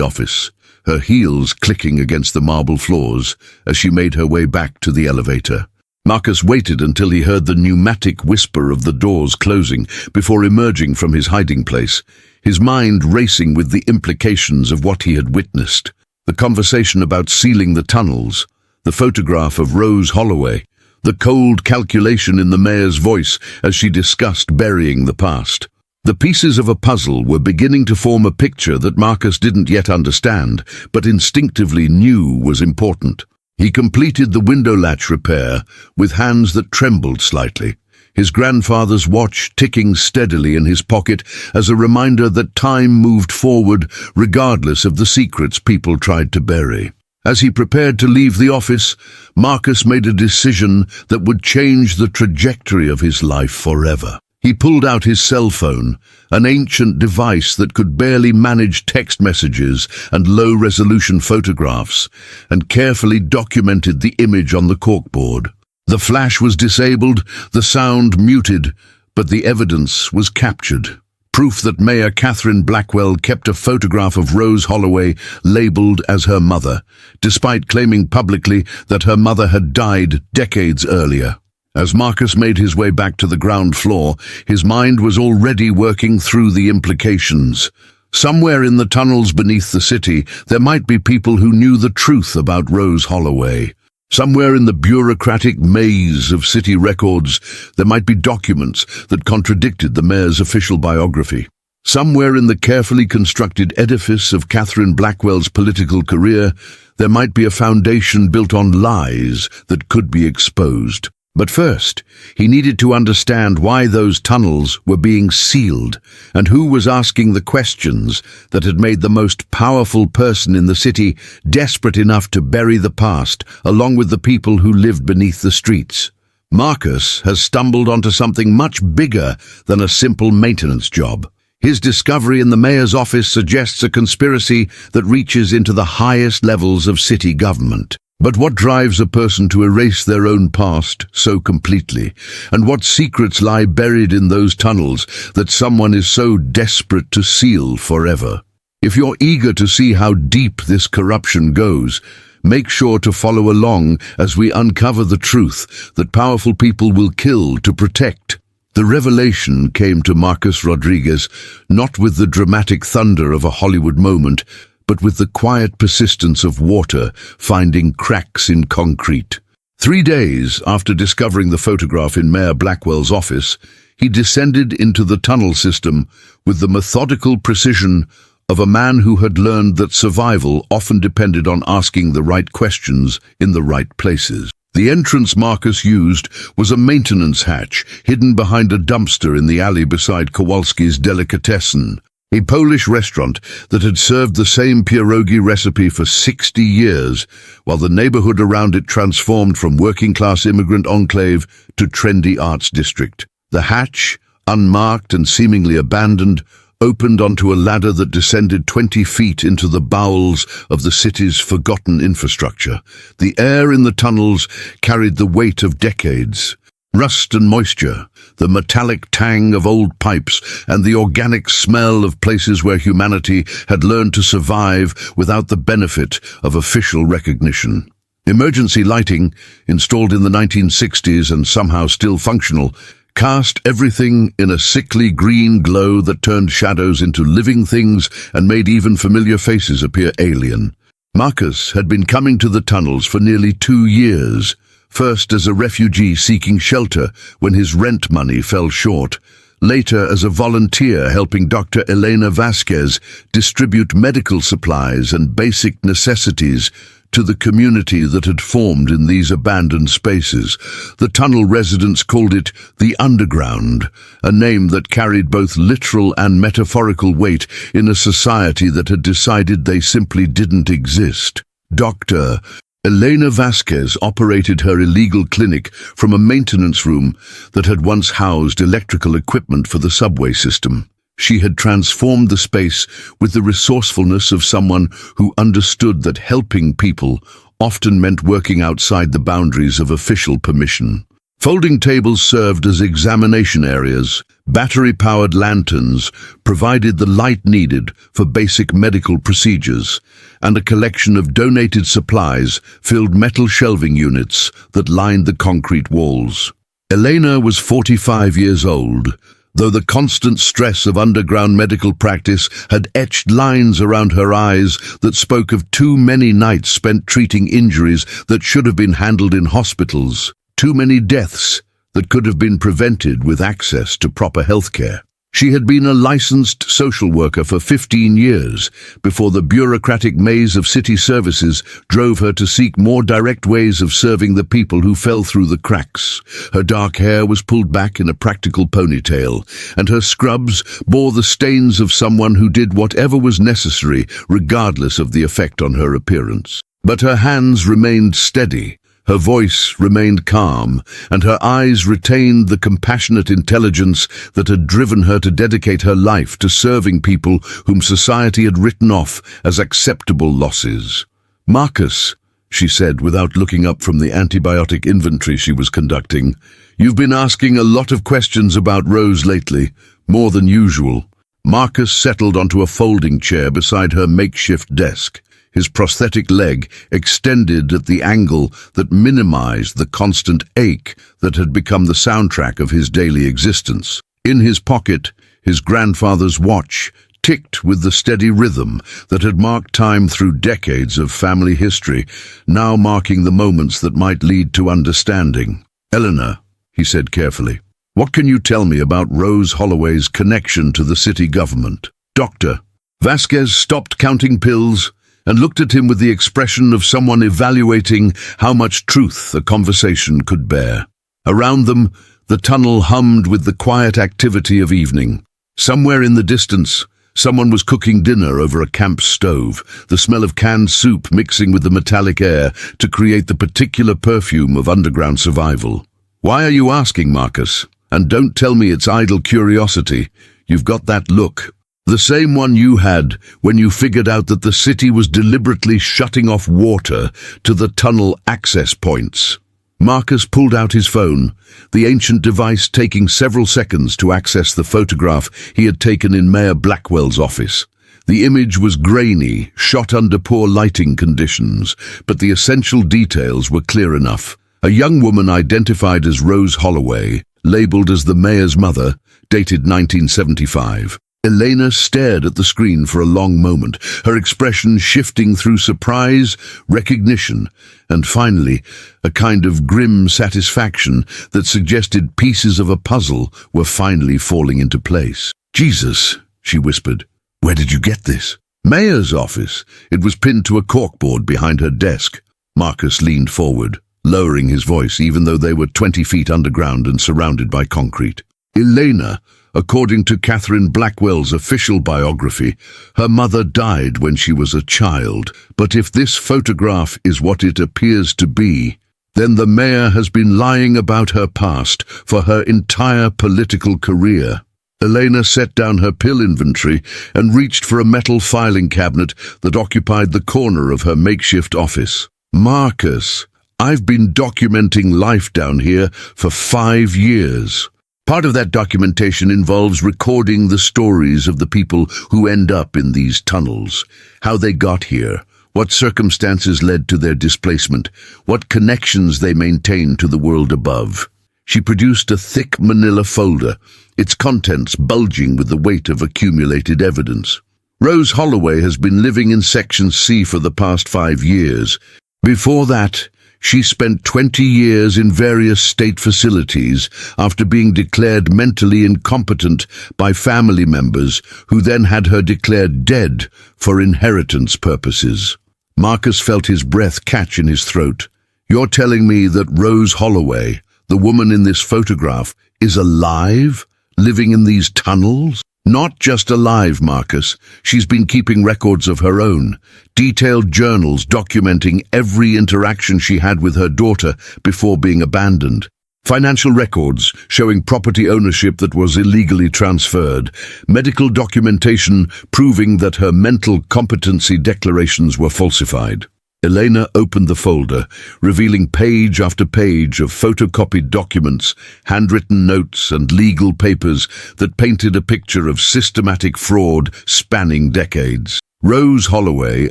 office, her heels clicking against the marble floors as she made her way back to the elevator. Marcus waited until he heard the pneumatic whisper of the doors closing before emerging from his hiding place, his mind racing with the implications of what he had witnessed. The conversation about sealing the tunnels, the photograph of Rose Holloway, the cold calculation in the mayor's voice as she discussed burying the past. The pieces of a puzzle were beginning to form a picture that Marcus didn't yet understand, but instinctively knew was important. He completed the window latch repair with hands that trembled slightly, his grandfather's watch ticking steadily in his pocket as a reminder that time moved forward regardless of the secrets people tried to bury. As he prepared to leave the office, Marcus made a decision that would change the trajectory of his life forever. He pulled out his cell phone, an ancient device that could barely manage text messages and low-resolution photographs, and carefully documented the image on the corkboard. The flash was disabled, the sound muted, but the evidence was captured. Proof that Mayor Catherine Blackwell kept a photograph of Rose Holloway labeled as her mother, despite claiming publicly that her mother had died decades earlier. As Marcus made his way back to the ground floor, his mind was already working through the implications. Somewhere in the tunnels beneath the city, there might be people who knew the truth about Rose Holloway. Somewhere in the bureaucratic maze of city records, there might be documents that contradicted the mayor's official biography. Somewhere in the carefully constructed edifice of Catherine Blackwell's political career, there might be a foundation built on lies that could be exposed. But first, he needed to understand why those tunnels were being sealed and who was asking the questions that had made the most powerful person in the city desperate enough to bury the past along with the people who lived beneath the streets. Marcus has stumbled onto something much bigger than a simple maintenance job. His discovery in the mayor's office suggests a conspiracy that reaches into the highest levels of city government. But what drives a person to erase their own past so completely? And what secrets lie buried in those tunnels that someone is so desperate to seal forever? If you're eager to see how deep this corruption goes, make sure to follow along as we uncover the truth that powerful people will kill to protect. The revelation came to Marcus Rodriguez not with the dramatic thunder of a Hollywood moment, but with the quiet persistence of water finding cracks in concrete. 3 days after discovering the photograph in Mayor Blackwell's office, he descended into the tunnel system with the methodical precision of a man who had learned that survival often depended on asking the right questions in the right places. The entrance Marcus used was a maintenance hatch hidden behind a dumpster in the alley beside Kowalski's Delicatessen, a Polish restaurant that had served the same pierogi recipe for 60 years, while the neighborhood around it transformed from working-class immigrant enclave to trendy arts district. The hatch, unmarked and seemingly abandoned, opened onto a ladder that descended 20 feet into the bowels of the city's forgotten infrastructure. The air in the tunnels carried the weight of decades. Rust and moisture, the metallic tang of old pipes, and the organic smell of places where humanity had learned to survive without the benefit of official recognition. Emergency lighting, installed in the 1960s and somehow still functional, cast everything in a sickly green glow that turned shadows into living things and made even familiar faces appear alien. Marcus had been coming to the tunnels for nearly 2 years, First as a refugee seeking shelter when his rent money fell short, later as a volunteer helping Dr. Elena Vasquez distribute medical supplies and basic necessities to the community that had formed in these abandoned spaces. The tunnel residents called it the Underground, a name that carried both literal and metaphorical weight in a society that had decided they simply didn't exist. Dr. Elena Vasquez operated her illegal clinic from a maintenance room that had once housed electrical equipment for the subway system. She had transformed the space with the resourcefulness of someone who understood that helping people often meant working outside the boundaries of official permission. Folding tables served as examination areas. Battery-powered lanterns provided the light needed for basic medical procedures, and a collection of donated supplies filled metal shelving units that lined the concrete walls. Elena was 45 years old, though the constant stress of underground medical practice had etched lines around her eyes that spoke of too many nights spent treating injuries that should have been handled in hospitals, too many deaths that could have been prevented with access to proper healthcare. She had been a licensed social worker for 15 years before the bureaucratic maze of city services drove her to seek more direct ways of serving the people who fell through the cracks. Her dark hair was pulled back in a practical ponytail, and her scrubs bore the stains of someone who did whatever was necessary, regardless of the effect on her appearance. But her hands remained steady. Her voice remained calm, and her eyes retained the compassionate intelligence that had driven her to dedicate her life to serving people whom society had written off as acceptable losses. "Marcus," she said without looking up from the antibiotic inventory she was conducting, "you've been asking a lot of questions about Rose lately, more than usual." Marcus settled onto a folding chair beside her makeshift desk. His prosthetic leg extended at the angle that minimized the constant ache that had become the soundtrack of his daily existence. In his pocket, his grandfather's watch ticked with the steady rhythm that had marked time through decades of family history, now marking the moments that might lead to understanding. "Eleanor," he said carefully, "what can you tell me about Rose Holloway's connection to the city government?" "Doctor." Vasquez stopped counting pills and looked at him with the expression of someone evaluating how much truth a conversation could bear. Around them, the tunnel hummed with the quiet activity of evening. Somewhere in the distance, someone was cooking dinner over a camp stove, the smell of canned soup mixing with the metallic air to create the particular perfume of underground survival. "Why are you asking, Marcus? And don't tell me it's idle curiosity. You've got that look. The same one you had when you figured out that the city was deliberately shutting off water to the tunnel access points." Marcus pulled out his phone, the ancient device taking several seconds to access the photograph he had taken in Mayor Blackwell's office. The image was grainy, shot under poor lighting conditions, but the essential details were clear enough. A young woman identified as Rose Holloway, labeled as the mayor's mother, dated 1975. Elena stared at the screen for a long moment, her expression shifting through surprise, recognition, and finally, a kind of grim satisfaction that suggested pieces of a puzzle were finally falling into place. "Jesus," she whispered, "where did you get this?" "Mayor's office." It was pinned to a corkboard behind her desk. Marcus leaned forward, lowering his voice even though they were 20 feet underground and surrounded by concrete. "Elena, according to Catherine Blackwell's official biography, her mother died when she was a child. But if this photograph is what it appears to be, then the mayor has been lying about her past for her entire political career." Elena set down her pill inventory and reached for a metal filing cabinet that occupied the corner of her makeshift office. "Marcus, I've been documenting life down here for 5 years. Part of that documentation involves recording the stories of the people who end up in these tunnels, how they got here, what circumstances led to their displacement, what connections they maintain to the world above." She produced a thick manila folder, its contents bulging with the weight of accumulated evidence. "Rose Holloway has been living in Section C for the past 5 years. Before that, She spent 20 years in various state facilities after being declared mentally incompetent by family members who then had her declared dead for inheritance purposes. Marcus felt his breath catch in his throat. You're telling me that Rose Holloway, the woman in this photograph, is alive, living in these tunnels? Not just alive, Marcus. She's been keeping records of her own, detailed journals documenting every interaction she had with her daughter before being abandoned. Financial records showing property ownership that was illegally transferred. Medical documentation proving that her mental competency declarations were falsified. Elena opened the folder, revealing page after page of photocopied documents, handwritten notes, and legal papers that painted a picture of systematic fraud spanning decades. Rose Holloway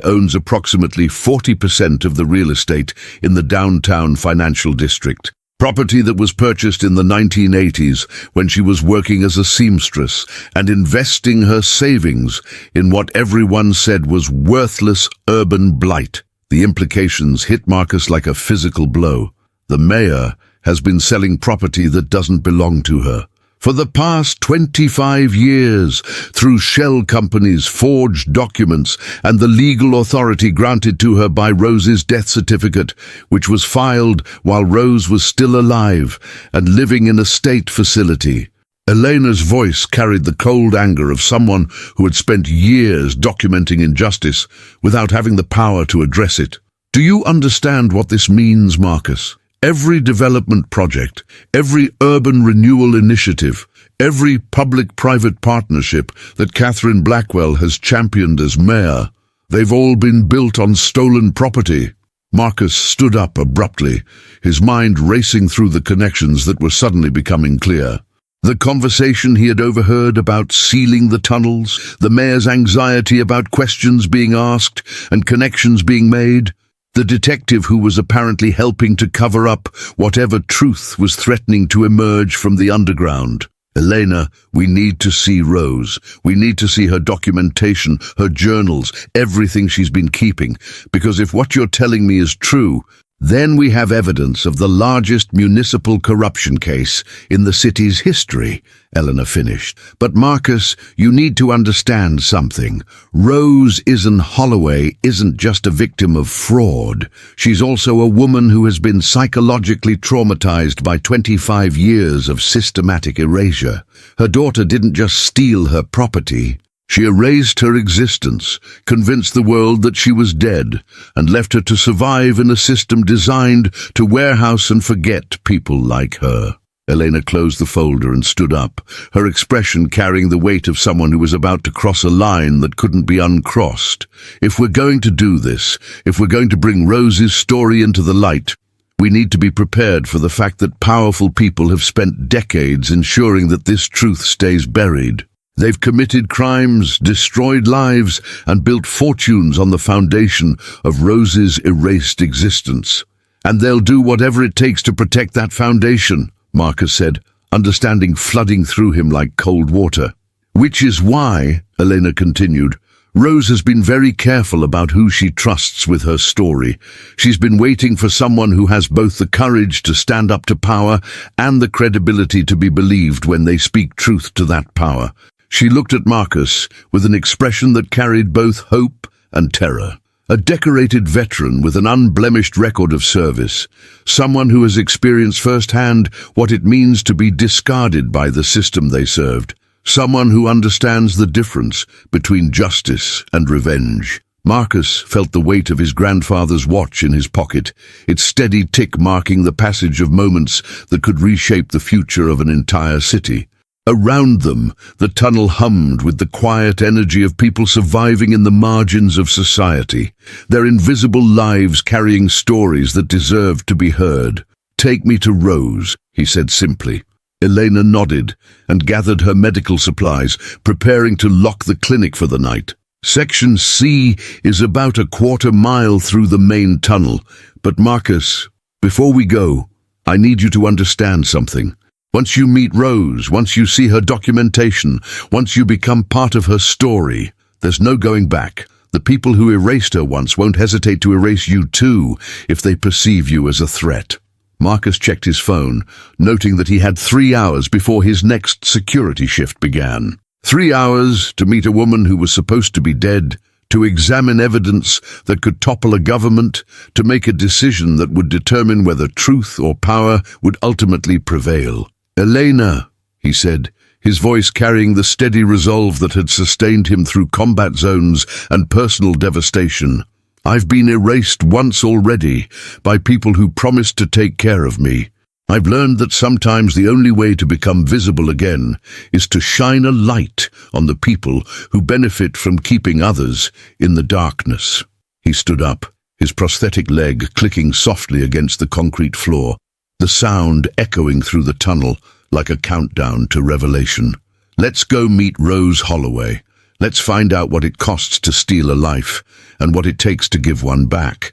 owns approximately 40% of the real estate in the downtown financial district, property that was purchased in the 1980s when she was working as a seamstress and investing her savings in what everyone said was worthless urban blight. The implications hit Marcus like a physical blow. The mayor has been selling property that doesn't belong to her for the past 25 years through shell companies, forged documents, and the legal authority granted to her by Rose's death certificate, which was filed while Rose was still alive and living in a state facility. Elena's voice carried the cold anger of someone who had spent years documenting injustice without having the power to address it. Do you understand what this means, Marcus? Every development project, every urban renewal initiative, every public-private partnership that Catherine Blackwell has championed as mayor, they've all been built on stolen property. Marcus stood up abruptly, his mind racing through the connections that were suddenly becoming clear. The conversation he had overheard about sealing the tunnels, the mayor's anxiety about questions being asked and connections being made, the detective who was apparently helping to cover up whatever truth was threatening to emerge from the underground. Elena, we need to see Rose. We need to see her documentation, her journals, everything she's been keeping, because if what you're telling me is true, then we have evidence of the largest municipal corruption case in the city's history, Eleanor finished. But Marcus, you need to understand something. Rose Holloway isn't just a victim of fraud. She's also a woman who has been psychologically traumatized by 25 years of systematic erasure. Her daughter didn't just steal her property. She erased her existence, convinced the world that she was dead, and left her to survive in a system designed to warehouse and forget people like her. Elena closed the folder and stood up, her expression carrying the weight of someone who was about to cross a line that couldn't be uncrossed. If we're going to do this, if we're going to bring Rose's story into the light, we need to be prepared for the fact that powerful people have spent decades ensuring that this truth stays buried. They've committed crimes, destroyed lives, and built fortunes on the foundation of Rose's erased existence. And they'll do whatever it takes to protect that foundation, Marcus said, understanding flooding through him like cold water. Which is why, Elena continued, Rose has been very careful about who she trusts with her story. She's been waiting for someone who has both the courage to stand up to power and the credibility to be believed when they speak truth to that power. She looked at Marcus with an expression that carried both hope and terror. A decorated veteran with an unblemished record of service, someone who has experienced firsthand what it means to be discarded by the system they served, someone who understands the difference between justice and revenge. Marcus felt the weight of his grandfather's watch in his pocket, its steady tick marking the passage of moments that could reshape the future of an entire city. Around them, the tunnel hummed with the quiet energy of people surviving in the margins of society, their invisible lives carrying stories that deserved to be heard. "Take me to Rose," he said simply. Elena nodded and gathered her medical supplies, preparing to lock the clinic for the night. Section C is about a quarter-mile through the main tunnel, but Marcus, before we go, I need you to understand something. Once you meet Rose, once you see her documentation, once you become part of her story, there's no going back. The people who erased her once won't hesitate to erase you too if they perceive you as a threat. Marcus checked his phone, noting that he had 3 hours before his next security shift began. 3 hours to meet a woman who was supposed to be dead, to examine evidence that could topple a government, to make a decision that would determine whether truth or power would ultimately prevail. "Elena," he said, his voice carrying the steady resolve that had sustained him through combat zones and personal devastation. "I've been erased once already by people who promised to take care of me. I've learned that sometimes the only way to become visible again is to shine a light on the people who benefit from keeping others in the darkness." He stood up, his prosthetic leg clicking softly against the concrete floor, the sound echoing through the tunnel like a countdown to revelation. "Let's go meet Rose Holloway. Let's find out what it costs to steal a life and what it takes to give one back."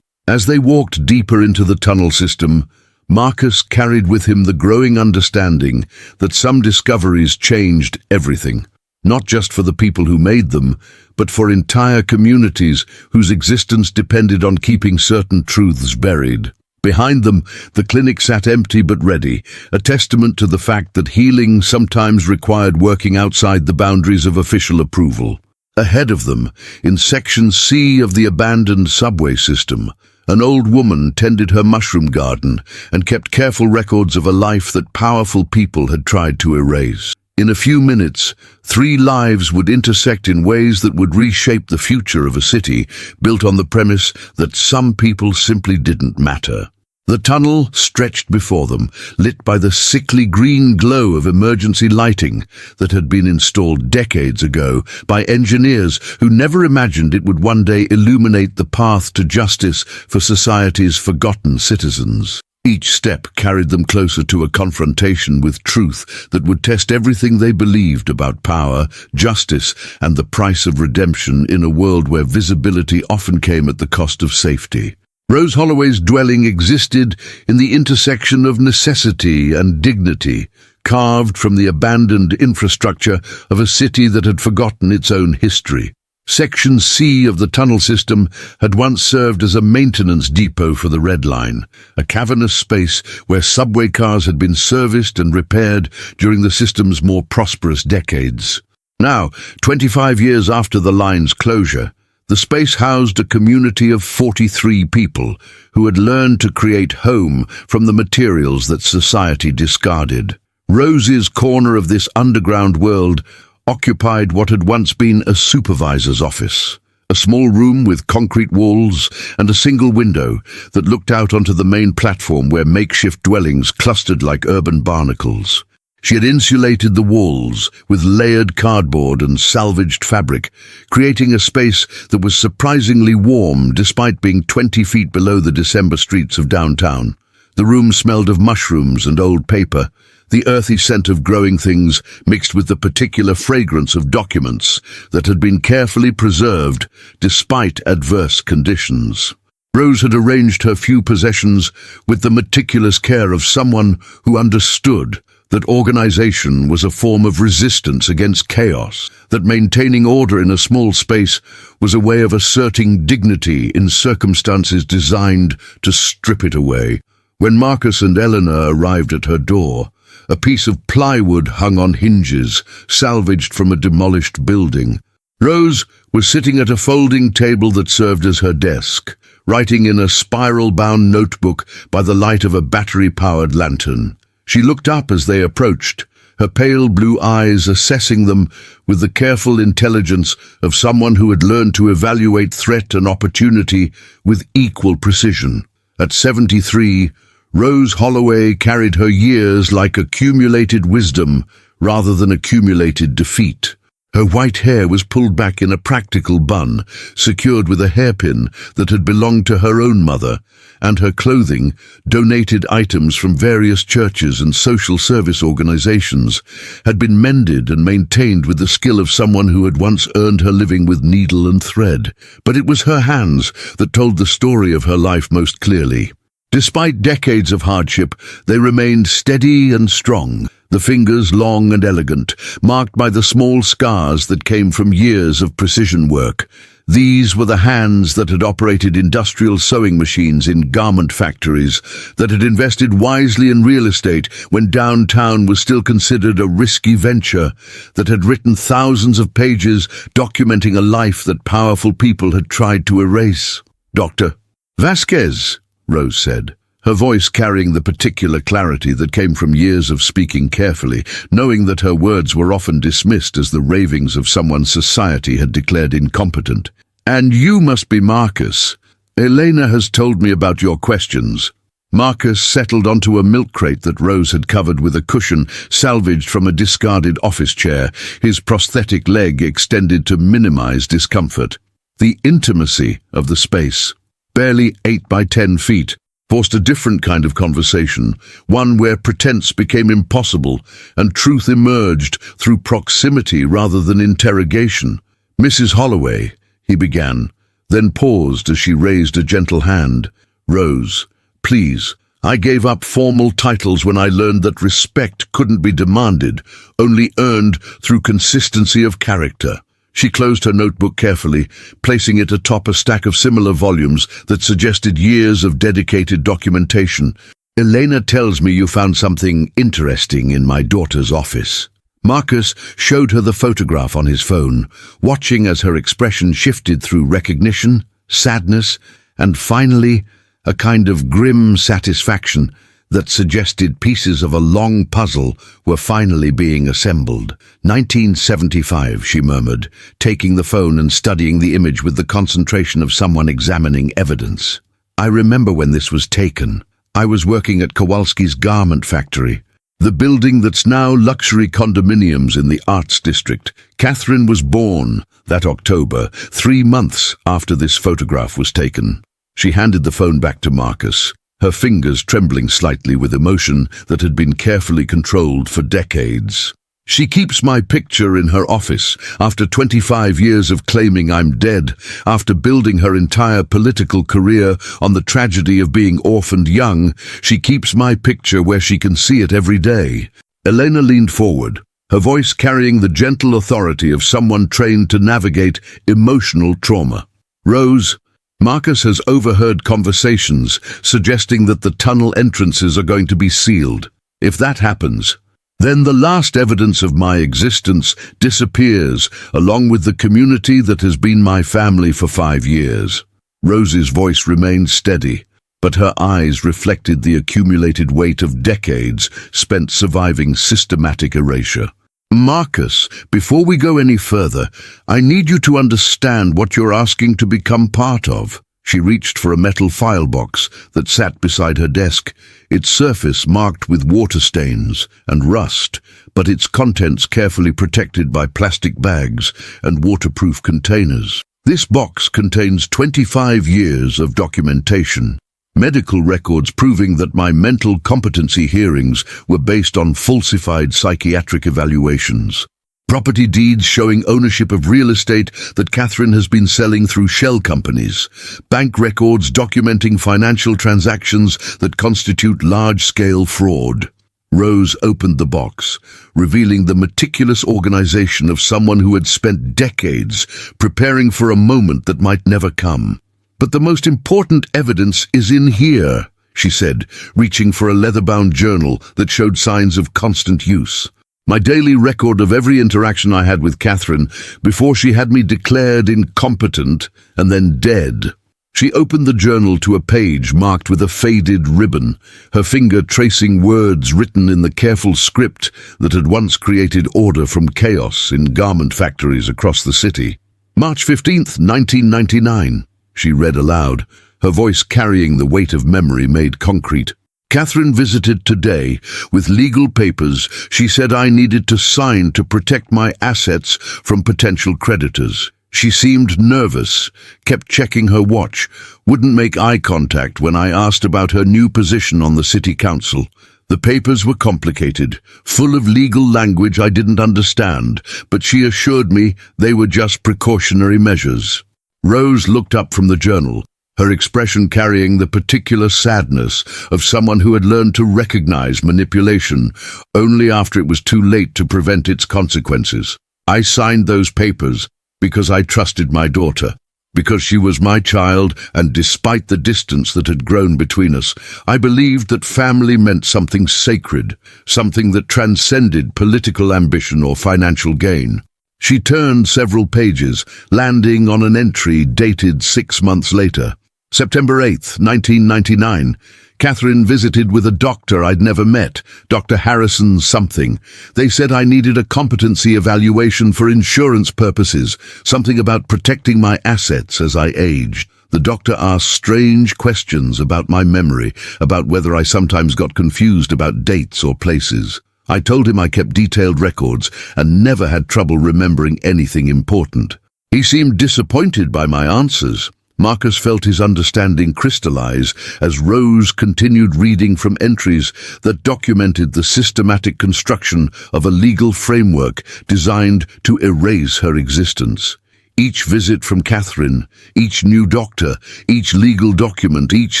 As they walked deeper into the tunnel system, Marcus carried with him the growing understanding that some discoveries changed everything, not just for the people who made them, but for entire communities whose existence depended on keeping certain truths buried. Behind them, the clinic sat empty but ready, a testament to the fact that healing sometimes required working outside the boundaries of official approval. Ahead of them, in Section C of the abandoned subway system, an old woman tended her mushroom garden and kept careful records of a life that powerful people had tried to erase. In a few minutes, 3 lives would intersect in ways that would reshape the future of a city built on the premise that some people simply didn't matter. The tunnel stretched before them, lit by the sickly green glow of emergency lighting that had been installed decades ago by engineers who never imagined it would one day illuminate the path to justice for society's forgotten citizens. Each step carried them closer to a confrontation with truth that would test everything they believed about power, justice, and the price of redemption in a world where visibility often came at the cost of safety. Rose Holloway's dwelling existed in the intersection of necessity and dignity, carved from the abandoned infrastructure of a city that had forgotten its own history. Section C of the tunnel system had once served as a maintenance depot for the Red Line, a cavernous space where subway cars had been serviced and repaired during the system's more prosperous decades. Now, 25 years after the line's closure, the space housed a community of 43 people who had learned to create home from the materials that society discarded. Rose's corner of this underground world occupied what had once been a supervisor's office, a small room with concrete walls and a single window that looked out onto the main platform where makeshift dwellings clustered like urban barnacles. She had insulated the walls with layered cardboard and salvaged fabric, creating a space that was surprisingly warm despite being 20 feet below the December streets of downtown. The room smelled of mushrooms and old paper, the earthy scent of growing things mixed with the particular fragrance of documents that had been carefully preserved despite adverse conditions. Rose had arranged her few possessions with the meticulous care of someone who understood that organization was a form of resistance against chaos, that maintaining order in a small space was a way of asserting dignity in circumstances designed to strip it away. When Marcus and Eleanor arrived at her door, a piece of plywood hung on hinges, salvaged from a demolished building. Rose was sitting at a folding table that served as her desk, writing in a spiral-bound notebook by the light of a battery-powered lantern. She looked up as they approached, her pale blue eyes assessing them with the careful intelligence of someone who had learned to evaluate threat and opportunity with equal precision. At 73, Rose Holloway carried her years like accumulated wisdom rather than accumulated defeat. Her white hair was pulled back in a practical bun, secured with a hairpin that had belonged to her own mother, and her clothing, donated items from various churches and social service organizations, had been mended and maintained with the skill of someone who had once earned her living with needle and thread. But it was her hands that told the story of her life most clearly. Despite decades of hardship, they remained steady and strong, the fingers long and elegant, marked by the small scars that came from years of precision work. These were the hands that had operated industrial sewing machines in garment factories, that had invested wisely in real estate when downtown was still considered a risky venture, that had written thousands of pages documenting a life that powerful people had tried to erase. "Dr. Vasquez," Rose said, her voice carrying the particular clarity that came from years of speaking carefully, knowing that her words were often dismissed as the ravings of someone society had declared incompetent. "And you must be Marcus. Elena has told me about your questions." Marcus settled onto a milk crate that Rose had covered with a cushion salvaged from a discarded office chair, his prosthetic leg extended to minimize discomfort. The intimacy of the space, barely 8 by 10 feet, forced a different kind of conversation, one where pretense became impossible and truth emerged through proximity rather than interrogation. "Mrs. Holloway," he began, then paused as she raised a gentle hand. "Rose, please. I gave up formal titles when I learned that respect couldn't be demanded, only earned through consistency of character." She closed her notebook carefully, placing it atop a stack of similar volumes that suggested years of dedicated documentation. "Elena tells me you found something interesting in my daughter's office." Marcus showed her the photograph on his phone, watching as her expression shifted through recognition, sadness, and finally a kind of grim satisfaction that suggested pieces of a long puzzle were finally being assembled. 1975, she murmured, taking the phone and studying the image with the concentration of someone examining evidence. "I remember when this was taken. I was working at Kowalski's garment factory, the building that's now luxury condominiums in the Arts District. Catherine was born that October, 3 months after this photograph was taken." She handed the phone back to Marcus, her fingers trembling slightly with emotion that had been carefully controlled for decades. "She keeps my picture in her office after 25 years of claiming I'm dead, after building her entire political career on the tragedy of being orphaned young. She keeps my picture where she can see it every day." Elena leaned forward, her voice carrying the gentle authority of someone trained to navigate emotional trauma. "Rose, Marcus has overheard conversations suggesting that the tunnel entrances are going to be sealed. If that happens, then the last evidence of my existence disappears, along with the community that has been my family for 5 years. Rose's voice remained steady, but her eyes reflected the accumulated weight of decades spent surviving systematic erasure. "Marcus, before we go any further, I need you to understand what you're asking to become part of." She reached for a metal file box that sat beside her desk, its surface marked with water stains and rust, but its contents carefully protected by plastic bags and waterproof containers. "This box contains 25 years of documentation. Medical records proving that my mental competency hearings were based on falsified psychiatric evaluations. Property deeds showing ownership of real estate that Catherine has been selling through shell companies. Bank records documenting financial transactions that constitute large-scale fraud." Rose opened the box, revealing the meticulous organization of someone who had spent decades preparing for a moment that might never come. "But the most important evidence is in here," she said, reaching for a leather-bound journal that showed signs of constant use. "My daily record of every interaction I had with Catherine before she had me declared incompetent and then dead." She opened the journal to a page marked with a faded ribbon, her finger tracing words written in the careful script that had once created order from chaos in garment factories across the city. "March 15th, 1999. She read aloud, her voice carrying the weight of memory made concrete. "Catherine visited today with legal papers she said I needed to sign to protect my assets from potential creditors. She seemed nervous, kept checking her watch, wouldn't make eye contact when I asked about her new position on the city council. The papers were complicated, full of legal language I didn't understand, but she assured me they were just precautionary measures." Rose looked up from the journal, her expression carrying the particular sadness of someone who had learned to recognize manipulation only after it was too late to prevent its consequences. I signed those papers because I trusted my daughter, because she was my child, and despite the distance that had grown between us, I believed that family meant something sacred, something that transcended political ambition or financial gain. She turned several pages, landing on an entry dated 6 months later. September 8th, 1999. Catherine visited with a doctor I'd never met, Dr. Harrison something. They said I needed a competency evaluation for insurance purposes, something about protecting my assets as I aged. The doctor asked strange questions about my memory, about whether I sometimes got confused about dates or places. I told him I kept detailed records and never had trouble remembering anything important. He seemed disappointed by my answers. Marcus felt his understanding crystallize as Rose continued reading from entries that documented the systematic construction of a legal framework designed to erase her existence. Each visit from Catherine, each new doctor, each legal document, each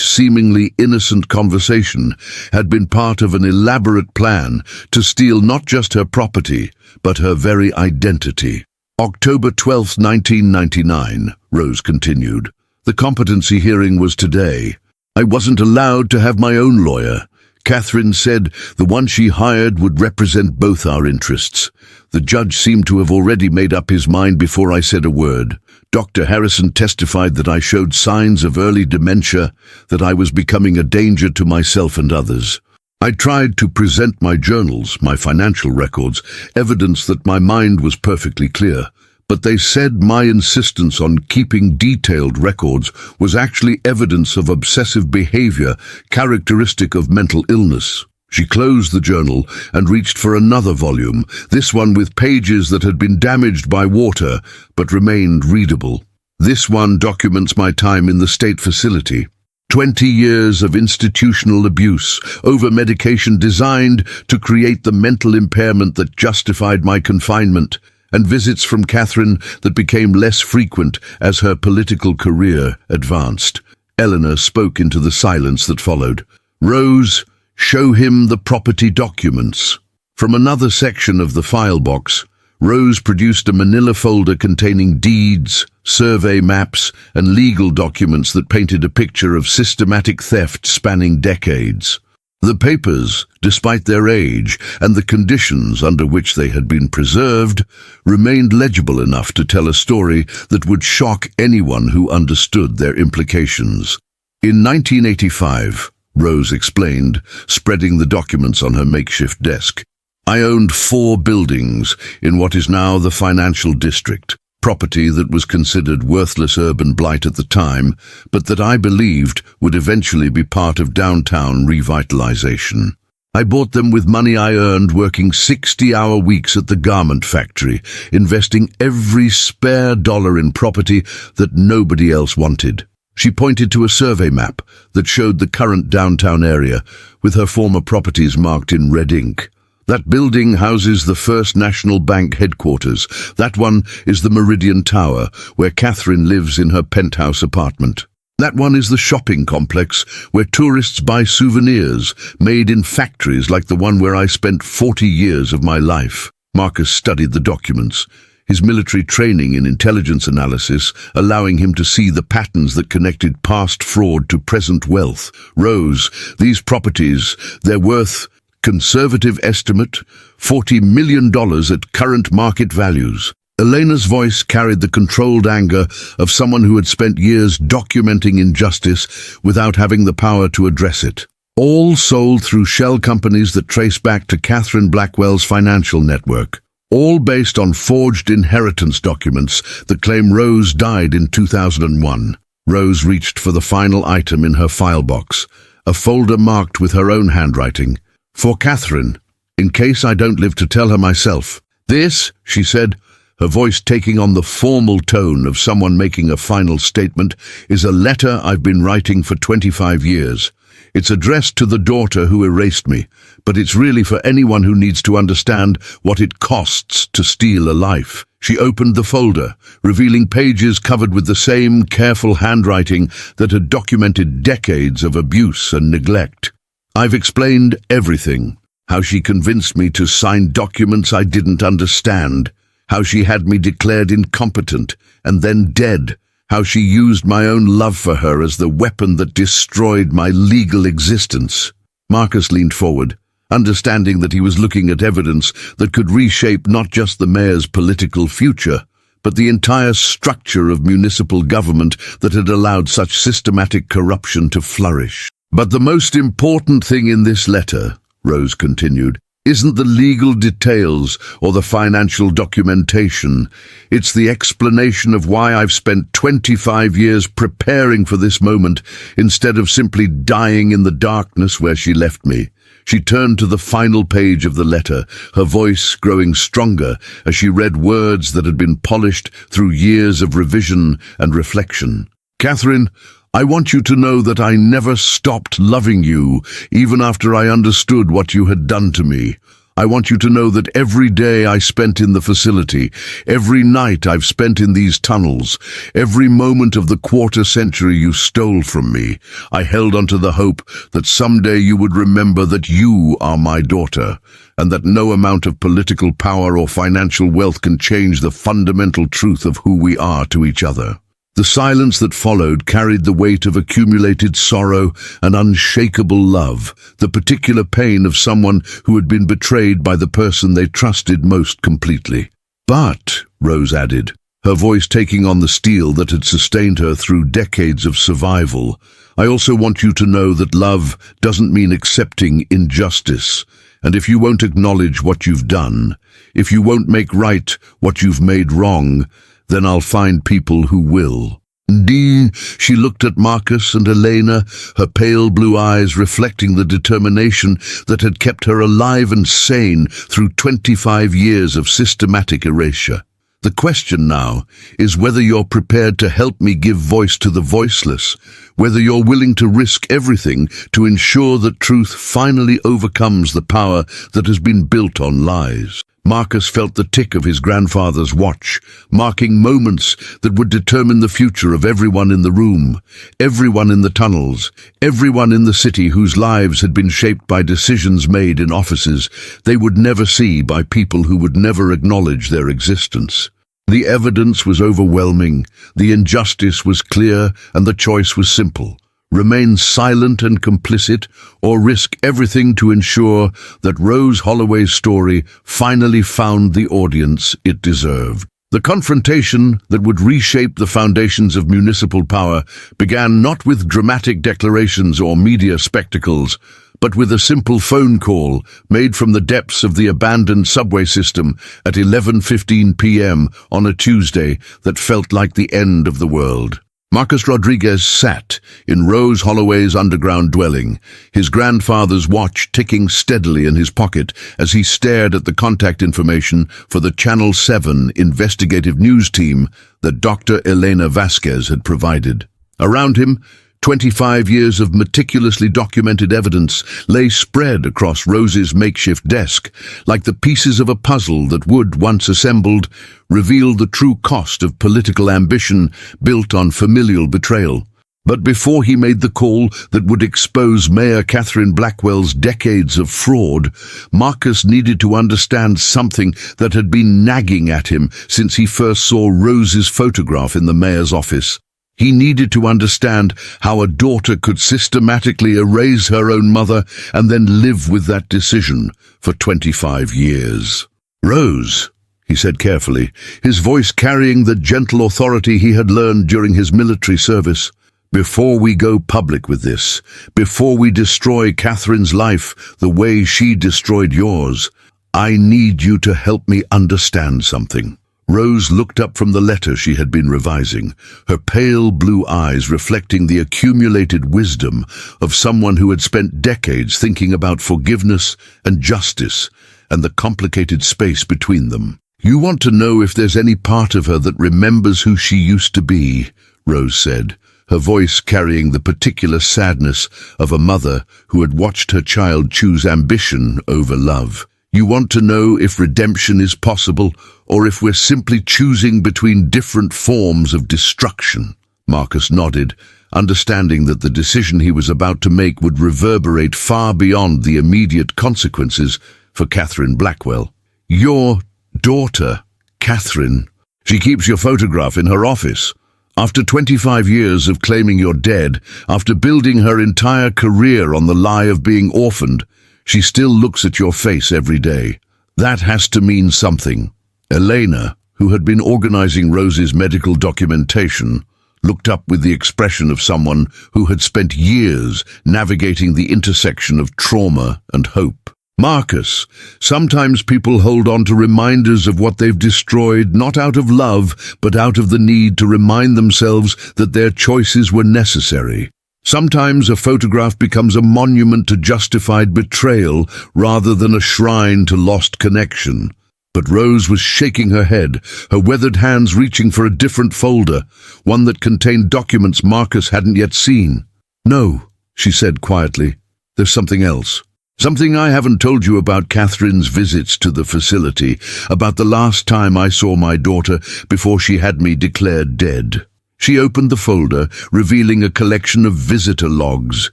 seemingly innocent conversation had been part of an elaborate plan to steal not just her property, but her very identity. October 12, 1999, Rose continued. The competency hearing was today. I wasn't allowed to have my own lawyer. Catherine said the one she hired would represent both our interests. The judge seemed to have already made up his mind before I said a word. Dr. Harrison testified that I showed signs of early dementia, that I was becoming a danger to myself and others. I tried to present my journals, my financial records, evidence that my mind was perfectly clear. But they said my insistence on keeping detailed records was actually evidence of obsessive behavior characteristic of mental illness. She closed the journal and reached for another volume, this one with pages that had been damaged by water but remained readable. This one documents my time in the state facility. 20 years of institutional abuse, over-medication designed to create the mental impairment that justified my confinement, and visits from Catherine that became less frequent as her political career advanced. Eleanor spoke into the silence that followed. Rose, show him the property documents. From another section of the file box, Rose produced a manila folder containing deeds, survey maps, and legal documents that painted a picture of systematic theft spanning decades. The papers, despite their age and the conditions under which they had been preserved, remained legible enough to tell a story that would shock anyone who understood their implications. In 1985, Rose explained, spreading the documents on her makeshift desk, I owned 4 buildings in what is now the financial district. Property that was considered worthless urban blight at the time, but that I believed would eventually be part of downtown revitalization. I bought them with money I earned working 60-hour weeks at the garment factory, investing every spare dollar in property that nobody else wanted. She pointed to a survey map that showed the current downtown area, with her former properties marked in red ink. That building houses the First National Bank headquarters. That one is the Meridian Tower, where Catherine lives in her penthouse apartment. That one is the shopping complex, where tourists buy souvenirs made in factories like the one where I spent 40 years of my life. Marcus studied the documents, his military training in intelligence analysis allowing him to see the patterns that connected past fraud to present wealth. Rose, these properties, they're worth... Conservative estimate, $40 million at current market values. Elena's voice carried the controlled anger of someone who had spent years documenting injustice without having the power to address it. All sold through shell companies that trace back to Catherine Blackwell's financial network. All based on forged inheritance documents that claim Rose died in 2001. Rose reached for the final item in her file box, a folder marked with her own handwriting. For Catherine, in case I don't live to tell her myself. This, she said, her voice taking on the formal tone of someone making a final statement, is a letter I've been writing for 25 years. It's addressed to the daughter who erased me, but it's really for anyone who needs to understand what it costs to steal a life. She opened the folder, revealing pages covered with the same careful handwriting that had documented decades of abuse and neglect. I've explained everything. How she convinced me to sign documents I didn't understand. How she had me declared incompetent and then dead. How she used my own love for her as the weapon that destroyed my legal existence. Marcus leaned forward, understanding that he was looking at evidence that could reshape not just the mayor's political future, but the entire structure of municipal government that had allowed such systematic corruption to flourish. But the most important thing in this letter, Rose continued, isn't the legal details or the financial documentation. It's the explanation of why I've spent 25 years preparing for this moment instead of simply dying in the darkness where she left me. She turned to the final page of the letter, her voice growing stronger as she read words that had been polished through years of revision and reflection. Catherine, I want you to know that I never stopped loving you, even after I understood what you had done to me. I want you to know that every day I spent in the facility, every night I've spent in these tunnels, every moment of the quarter century you stole from me, I held onto the hope that someday you would remember that you are my daughter, and that no amount of political power or financial wealth can change the fundamental truth of who we are to each other. The silence that followed carried the weight of accumulated sorrow and unshakable love, the particular pain of someone who had been betrayed by the person they trusted most completely. But, Rose added, her voice taking on the steel that had sustained her through decades of survival, I also want you to know that love doesn't mean accepting injustice. And if you won't acknowledge what you've done, if you won't make right what you've made wrong, then I'll find people who will. Indeed, she looked at Marcus and Elena, her pale blue eyes reflecting the determination that had kept her alive and sane through 25 years of systematic erasure. The question now is whether you're prepared to help me give voice to the voiceless, whether you're willing to risk everything to ensure that truth finally overcomes the power that has been built on lies. Marcus felt the tick of his grandfather's watch, marking moments that would determine the future of everyone in the room, everyone in the tunnels, everyone in the city whose lives had been shaped by decisions made in offices they would never see by people who would never acknowledge their existence. The evidence was overwhelming, the injustice was clear, and the choice was simple. Remain silent and complicit, or risk everything to ensure that Rose Holloway's story finally found the audience it deserved. The confrontation that would reshape the foundations of municipal power began not with dramatic declarations or media spectacles, but with a simple phone call made from the depths of the abandoned subway system at 11:15 p.m. on a Tuesday that felt like the end of the world. Marcus Rodriguez sat in Rose Holloway's underground dwelling, his grandfather's watch ticking steadily in his pocket as he stared at the contact information for the Channel 7 investigative news team that Dr. Elena Vasquez had provided. Around him, 25 years of meticulously documented evidence lay spread across Rose's makeshift desk, like the pieces of a puzzle that would, once assembled, reveal the true cost of political ambition built on familial betrayal. But before he made the call that would expose Mayor Catherine Blackwell's decades of fraud, Marcus needed to understand something that had been nagging at him since he first saw Rose's photograph in the mayor's office. He needed to understand how a daughter could systematically erase her own mother and then live with that decision for 25 years. "Rose," he said carefully, his voice carrying the gentle authority he had learned during his military service, "before we go public with this, before we destroy Catherine's life the way she destroyed yours, I need you to help me understand something." Rose looked up from the letter she had been revising, her pale blue eyes reflecting the accumulated wisdom of someone who had spent decades thinking about forgiveness and justice and the complicated space between them. "You want to know if there's any part of her that remembers who she used to be," Rose said, her voice carrying the particular sadness of a mother who had watched her child choose ambition over love. "You want to know if redemption is possible, or if we're simply choosing between different forms of destruction?" Marcus nodded, understanding that the decision he was about to make would reverberate far beyond the immediate consequences for Catherine Blackwell. "Your daughter, Catherine. She keeps your photograph in her office. After 25 years of claiming you're dead, after building her entire career on the lie of being orphaned, she still looks at your face every day. That has to mean something." Elena, who had been organizing Rose's medical documentation, looked up with the expression of someone who had spent years navigating the intersection of trauma and hope. "Marcus, sometimes people hold on to reminders of what they've destroyed, not out of love, but out of the need to remind themselves that their choices were necessary. Sometimes a photograph becomes a monument to justified betrayal rather than a shrine to lost connection." But Rose was shaking her head, her weathered hands reaching for a different folder, one that contained documents Marcus hadn't yet seen. "No," she said quietly, "there's something else. Something I haven't told you about Catherine's visits to the facility, about the last time I saw my daughter before she had me declared dead." She opened the folder, revealing a collection of visitor logs,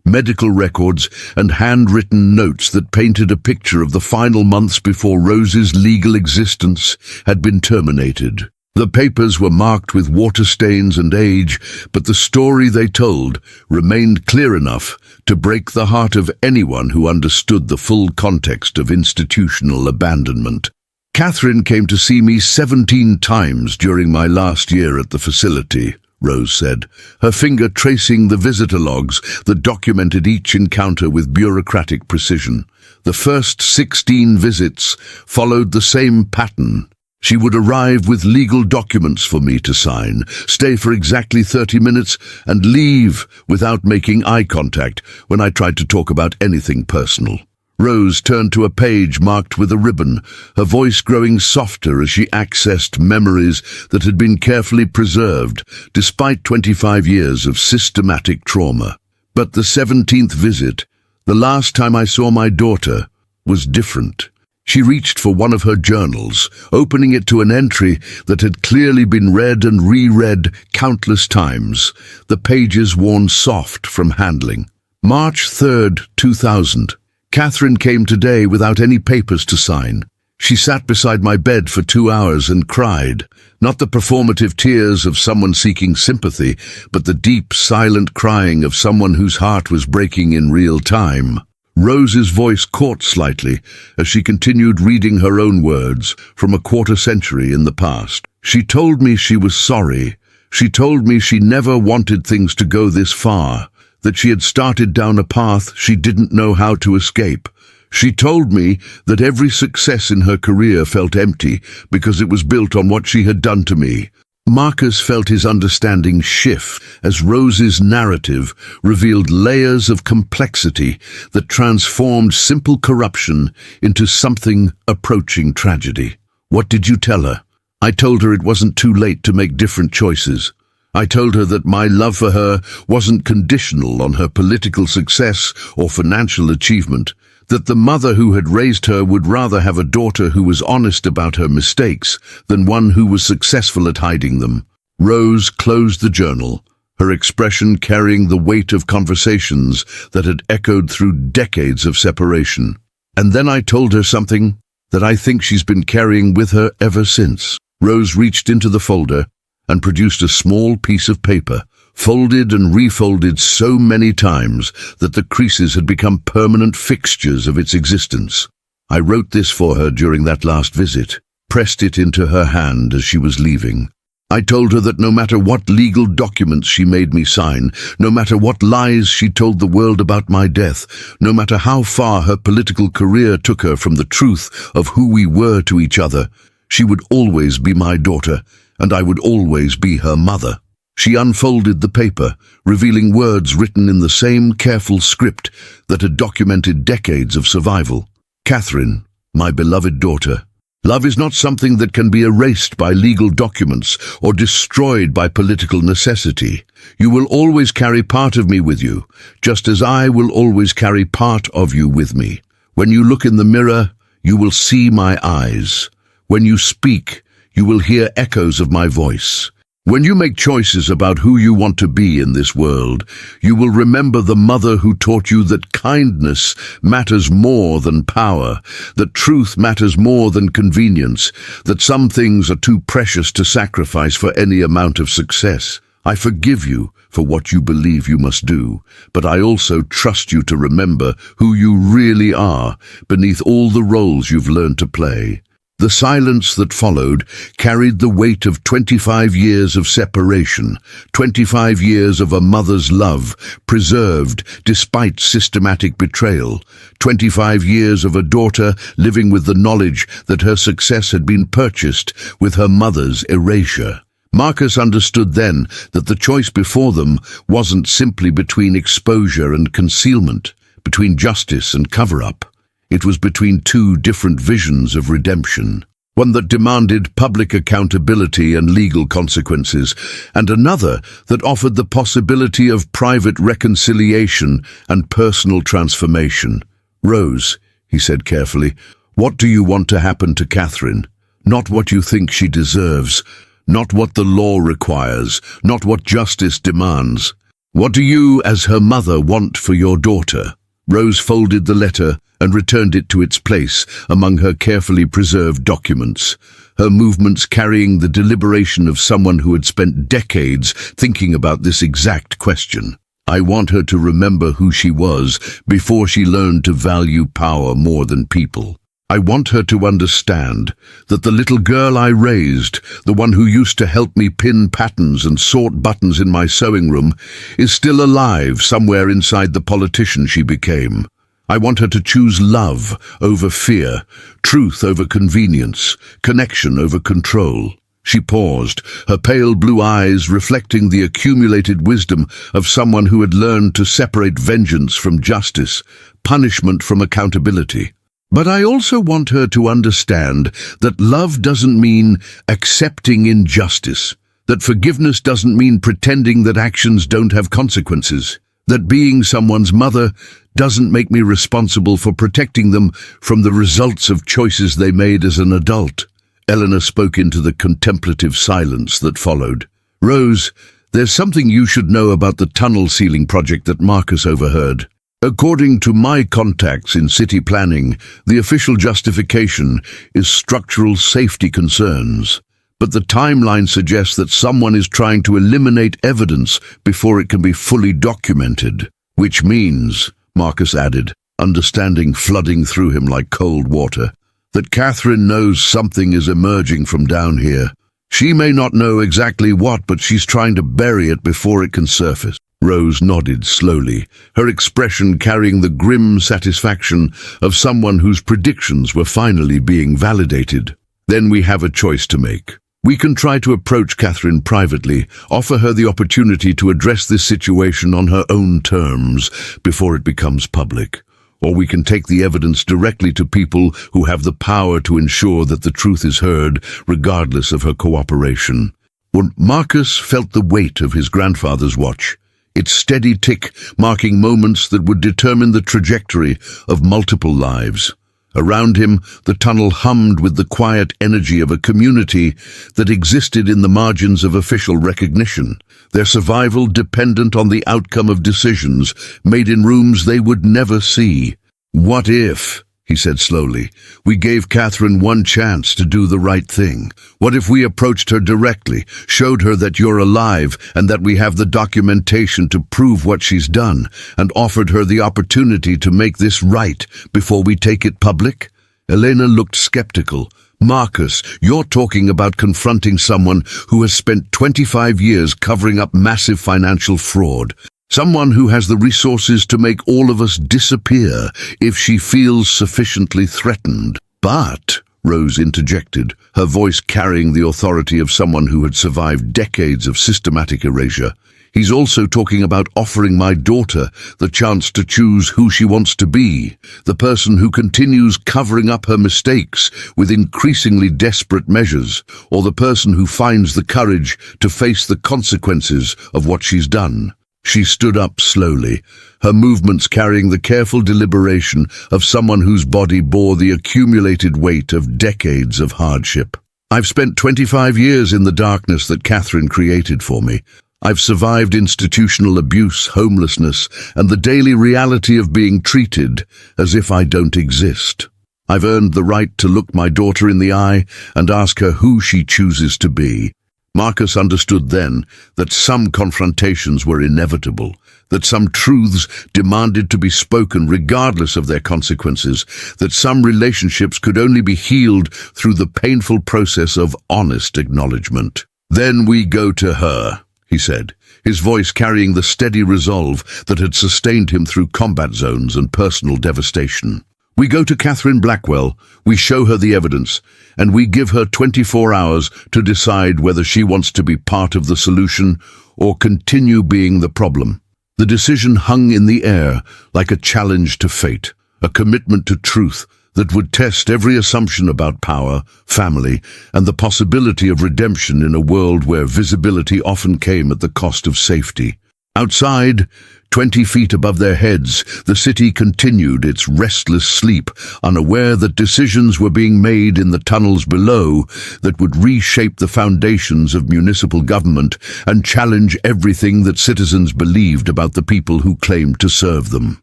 medical records, and handwritten notes that painted a picture of the final months before Rose's legal existence had been terminated. The papers were marked with water stains and age, but the story they told remained clear enough to break the heart of anyone who understood the full context of institutional abandonment. "Catherine came to see me 17 times during my last year at the facility," Rose said, her finger tracing the visitor logs that documented each encounter with bureaucratic precision. "The first 16 visits followed the same pattern. She would arrive with legal documents for me to sign, stay for exactly 30 minutes, and leave without making eye contact when I tried to talk about anything personal." Rose turned to a page marked with a ribbon, her voice growing softer as she accessed memories that had been carefully preserved despite 25 years of systematic trauma. "But the 17th visit, the last time I saw my daughter, was different." She reached for one of her journals, opening it to an entry that had clearly been read and reread countless times, the pages worn soft from handling. "March 3rd, 2000. Catherine came today without any papers to sign. She sat beside my bed for 2 hours and cried, not the performative tears of someone seeking sympathy, but the deep, silent crying of someone whose heart was breaking in real time." Rose's voice caught slightly as she continued reading her own words from a quarter-century in the past. "She told me she was sorry. She told me she never wanted things to go this far, that she had started down a path she didn't know how to escape. She told me that every success in her career felt empty because it was built on what she had done to me." Marcus felt his understanding shift as Rose's narrative revealed layers of complexity that transformed simple corruption into something approaching tragedy. "What did you tell her?" "I told her it wasn't too late to make different choices. I told her that my love for her wasn't conditional on her political success or financial achievement, that the mother who had raised her would rather have a daughter who was honest about her mistakes than one who was successful at hiding them." Rose closed the journal, her expression carrying the weight of conversations that had echoed through decades of separation. "And then I told her something that I think she's been carrying with her ever since." Rose reached into the folder and produced a small piece of paper, folded and refolded so many times that the creases had become permanent fixtures of its existence. "I wrote this for her during that last visit," pressed it into her hand as she was leaving. "I told her that no matter what legal documents she made me sign, no matter what lies she told the world about my death, no matter how far her political career took her from the truth of who we were to each other, she would always be my daughter, and I would always be her mother." She unfolded the paper, revealing words written in the same careful script that had documented decades of survival. "Catherine, my beloved daughter, Love is not something that can be erased by legal documents or destroyed by political necessity. You will always carry part of me with you, just as I will always carry part of you with me. When you look in the mirror, you will see my eyes. When you speak, you will hear echoes of my voice. When you make choices about who you want to be in this world, you will remember the mother who taught you that kindness matters more than power, that truth matters more than convenience, that some things are too precious to sacrifice for any amount of success. I forgive you for what you believe you must do, but I also trust you to remember who you really are beneath all the roles you've learned to play. The silence that followed carried the weight of 25 years of separation, 25 years of a mother's love, preserved despite systematic betrayal, 25 years of a daughter living with the knowledge that her success had been purchased with her mother's erasure. Marcus understood then that the choice before them wasn't simply between exposure and concealment, between justice and cover-up. It was between two different visions of redemption, one that demanded public accountability and legal consequences, and another that offered the possibility of private reconciliation and personal transformation. "Rose," he said carefully, "what do you want to happen to Catherine? Not what you think she deserves, not what the law requires, not what justice demands. What do you, as her mother, want for your daughter?" Rose folded the letter and returned it to its place among her carefully preserved documents, her movements carrying the deliberation of someone who had spent decades thinking about this exact question. "I want her to remember who she was before she learned to value power more than people. I want her to understand that the little girl I raised, the one who used to help me pin patterns and sort buttons in my sewing room, is still alive somewhere inside the politician she became. I want her to choose love over fear, truth over convenience, connection over control." She paused, her pale blue eyes reflecting the accumulated wisdom of someone who had learned to separate vengeance from justice, punishment from accountability. "But I also want her to understand that love doesn't mean accepting injustice, that forgiveness doesn't mean pretending that actions don't have consequences, that being someone's mother doesn't make me responsible for protecting them from the results of choices they made as an adult." Eleanor spoke into the contemplative silence that followed. "Rose, there's something you should know about the tunnel ceiling project that Marcus overheard. According to my contacts in city planning, the official justification is structural safety concerns. But the timeline suggests that someone is trying to eliminate evidence before it can be fully documented. Which means," Marcus added, understanding flooding through him like cold water, "that Catherine knows something is emerging from down here. She may not know exactly what, but she's trying to bury it before it can surface." Rose nodded slowly, her expression carrying the grim satisfaction of someone whose predictions were finally being validated. "Then we have a choice to make. We can try to approach Catherine privately, offer her the opportunity to address this situation on her own terms before it becomes public. Or we can take the evidence directly to people who have the power to ensure that the truth is heard, regardless of her cooperation." When Marcus felt the weight of his grandfather's watch, its steady tick marking moments that would determine the trajectory of multiple lives. Around him, the tunnel hummed with the quiet energy of a community that existed in the margins of official recognition, their survival dependent on the outcome of decisions made in rooms they would never see. "What if," he said slowly, "we gave Catherine one chance to do the right thing? What if we approached her directly, showed her that you're alive and that we have the documentation to prove what she's done, and offered her the opportunity to make this right before we take it public?" Elena looked skeptical. "Marcus, you're talking about confronting someone who has spent 25 years covering up massive financial fraud. Someone who has the resources to make all of us disappear if she feels sufficiently threatened." "But," Rose interjected, her voice carrying the authority of someone who had survived decades of systematic erasure, He's also talking about offering my daughter the chance to choose who she wants to be, the person who continues covering up her mistakes with increasingly desperate measures, or the person who finds the courage to face the consequences of what she's done. She stood up slowly, her movements carrying the careful deliberation of someone whose body bore the accumulated weight of decades of hardship. I've spent 25 years in the darkness that Catherine created for me. I've survived institutional abuse, homelessness, and the daily reality of being treated as if I don't exist. I've earned the right to look my daughter in the eye and ask her who she chooses to be. Marcus understood then that some confrontations were inevitable, that some truths demanded to be spoken regardless of their consequences, that some relationships could only be healed through the painful process of honest acknowledgement. "Then we go to her," he said, his voice carrying the steady resolve that had sustained him through combat zones and personal devastation. "We go to Catherine Blackwell, we show her the evidence, and we give her 24 hours to decide whether she wants to be part of the solution or continue being the problem." The decision hung in the air like a challenge to fate, a commitment to truth that would test every assumption about power, family, and the possibility of redemption in a world where visibility often came at the cost of safety. Outside, 20 feet above their heads, the city continued its restless sleep, unaware that decisions were being made in the tunnels below that would reshape the foundations of municipal government and challenge everything that citizens believed about the people who claimed to serve them.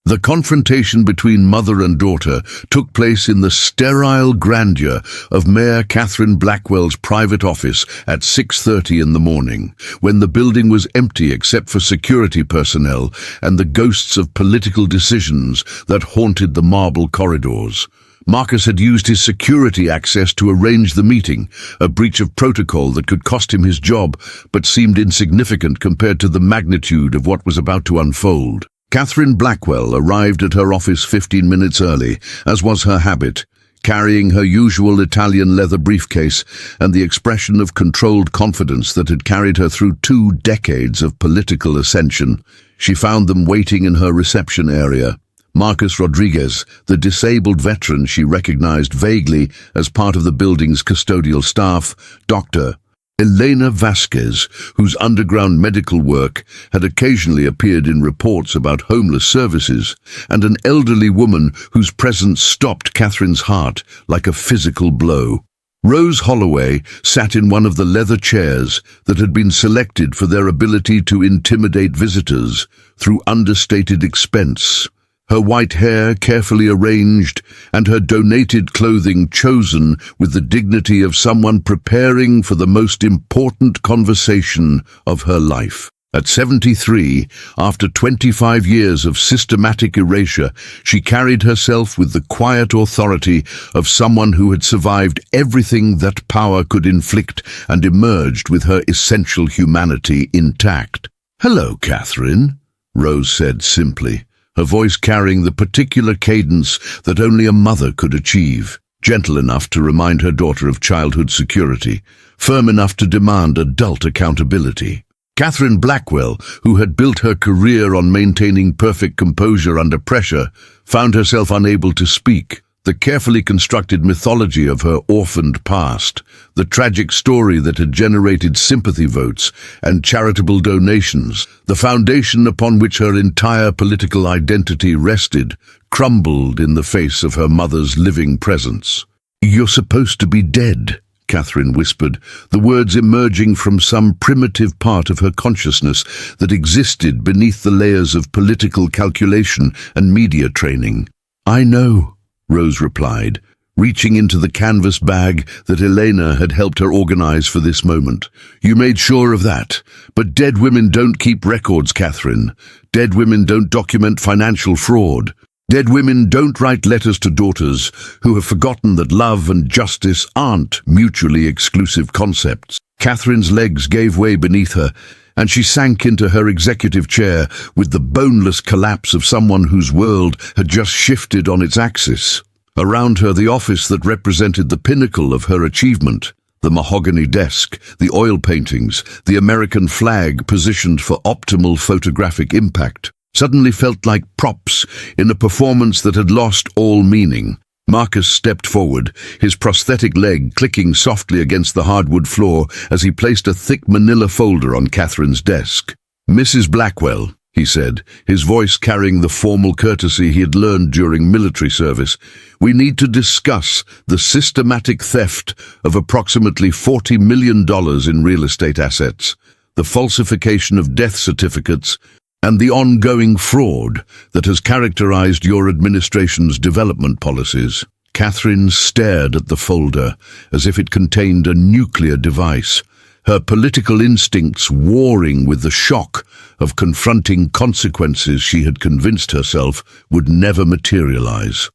The confrontation between mother and daughter took place in the sterile grandeur of Mayor Catherine Blackwell's private office at 6:30 in the morning, when the building was empty except for security personnel and the ghosts of political decisions that haunted the marble corridors. Marcus had used his security access to arrange the meeting, a breach of protocol that could cost him his job but seemed insignificant compared to the magnitude of what was about to unfold. Catherine Blackwell arrived at her office 15 minutes early, as was her habit, carrying her usual Italian leather briefcase and the expression of controlled confidence that had carried her through 2 decades of political ascension. She found them waiting in her reception area. Marcus Rodriguez, the disabled veteran she recognized vaguely as part of the building's custodial staff, Dr. Elena Vasquez, whose underground medical work had occasionally appeared in reports about homeless services, and an elderly woman whose presence stopped Catherine's heart like a physical blow. Rose Holloway sat in one of the leather chairs that had been selected for their ability to intimidate visitors through understated expense, her white hair carefully arranged and her donated clothing chosen with the dignity of someone preparing for the most important conversation of her life. At 73, after 25 years of systematic erasure, she carried herself with the quiet authority of someone who had survived everything that power could inflict and emerged with her essential humanity intact. "Hello, Catherine," Rose said simply, her voice carrying the particular cadence that only a mother could achieve, gentle enough to remind her daughter of childhood security, firm enough to demand adult accountability. Catherine Blackwell, who had built her career on maintaining perfect composure under pressure, found herself unable to speak. The carefully constructed mythology of her orphaned past, the tragic story that had generated sympathy votes and charitable donations, the foundation upon which her entire political identity rested, crumbled in the face of her mother's living presence. "You're supposed to be dead," Catherine whispered, the words emerging from some primitive part of her consciousness that existed beneath the layers of political calculation and media training. "I know," Rose replied, reaching into the canvas bag that Elena had helped her organize for this moment. "You made sure of that. But dead women don't keep records, Catherine. Dead women don't document financial fraud. Dead women don't write letters to daughters who have forgotten that love and justice aren't mutually exclusive concepts." Catherine's legs gave way beneath her, and she sank into her executive chair with the boneless collapse of someone whose world had just shifted on its axis. Around her, the office that represented the pinnacle of her achievement, The mahogany desk, the oil paintings, the American flag positioned for optimal photographic impact, suddenly felt like props in a performance that had lost all meaning. Marcus stepped forward, his prosthetic leg clicking softly against the hardwood floor as he placed a thick manila folder on Catherine's desk. "Mrs. Blackwell," he said, his voice carrying the formal courtesy he had learned during military service, "we need to discuss the systematic theft of approximately $40 million in real estate assets, the falsification of death certificates, and the ongoing fraud that has characterized your administration's development policies." Catherine stared at the folder as if it contained a nuclear device, her political instincts warring with the shock of confronting consequences she had convinced herself would never materialize.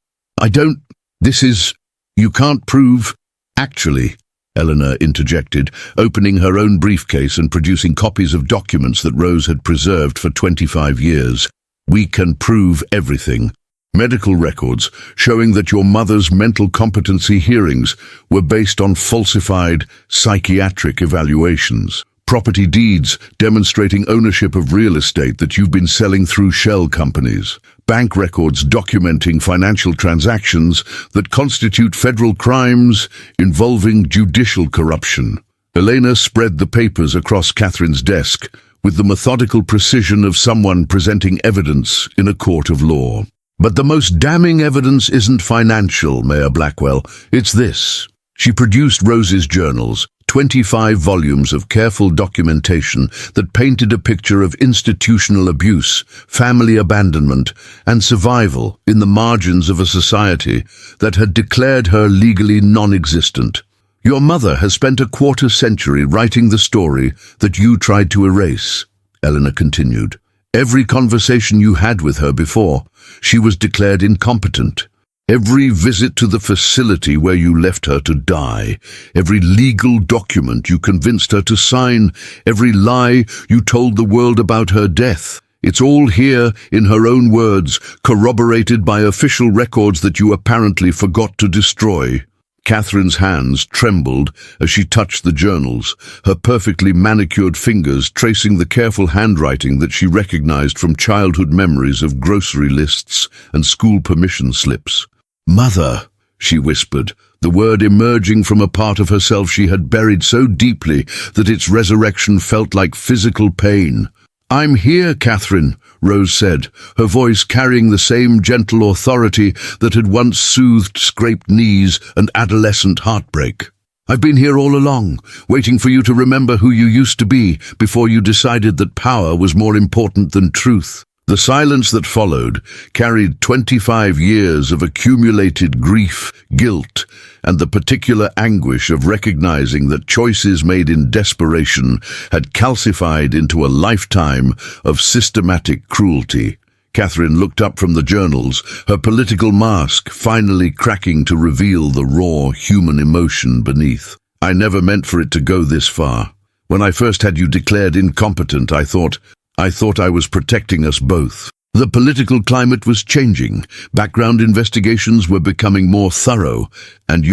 You can't prove." "Actually," Eleanor interjected, opening her own briefcase and producing copies of documents that Rose had preserved for 25 years. "We can prove everything. Medical records showing that your mother's mental competency hearings were based on falsified psychiatric evaluations. Property deeds demonstrating ownership of real estate that you've been selling through shell companies. Bank records documenting financial transactions that constitute federal crimes involving judicial corruption." Elena spread the papers across Catherine's desk with the methodical precision of someone presenting evidence in a court of law. "But the most damning evidence isn't financial, Mayor Blackwell. It's this." She produced Rose's journals, 25 volumes of careful documentation that painted a picture of institutional abuse, family abandonment, and survival in the margins of a society that had declared her legally non-existent. "Your mother has spent a quarter-century writing the story that you tried to erase," Eleanor continued. "Every conversation you had with her before, she was declared incompetent. Every visit to the facility where you left her to die, every legal document you convinced her to sign, every lie you told the world about her death. It's all here in her own words, corroborated by official records that you apparently forgot to destroy." Catherine's hands trembled as she touched the journals, her perfectly manicured fingers tracing the careful handwriting that she recognized from childhood memories of grocery lists and school permission slips. "Mother," she whispered, the word emerging from a part of herself she had buried so deeply that its resurrection felt like physical pain. "I'm here, Catherine," Rose said, her voice carrying the same gentle authority that had once soothed scraped knees and adolescent heartbreak. "I've been here all along, waiting for you to remember who you used to be before you decided that power was more important than truth." The silence that followed carried 25 years of accumulated grief, guilt, and the particular anguish of recognizing that choices made in desperation had calcified into a lifetime of systematic cruelty. Catherine looked up from the journals, her political mask finally cracking to reveal the raw human emotion beneath. "I never meant for it to go this far. When I first had you declared incompetent, I thought I was protecting us both. The political climate was changing, background investigations were becoming more thorough, and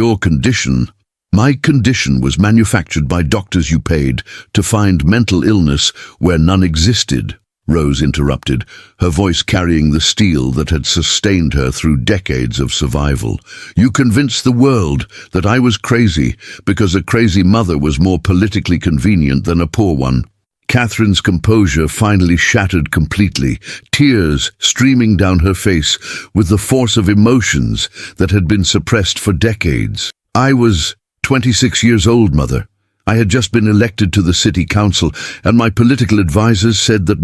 my condition was manufactured by doctors you paid to find mental illness where none existed," Rose interrupted, her voice carrying the steel that had sustained her through decades of survival. "You convinced the world that I was crazy because a crazy mother was more politically convenient than a poor one." Catherine's composure finally shattered completely, tears streaming down her face with the force of emotions that had been suppressed for decades. "I was 26 years old, Mother. I had just been elected to the city council, and my political advisors said that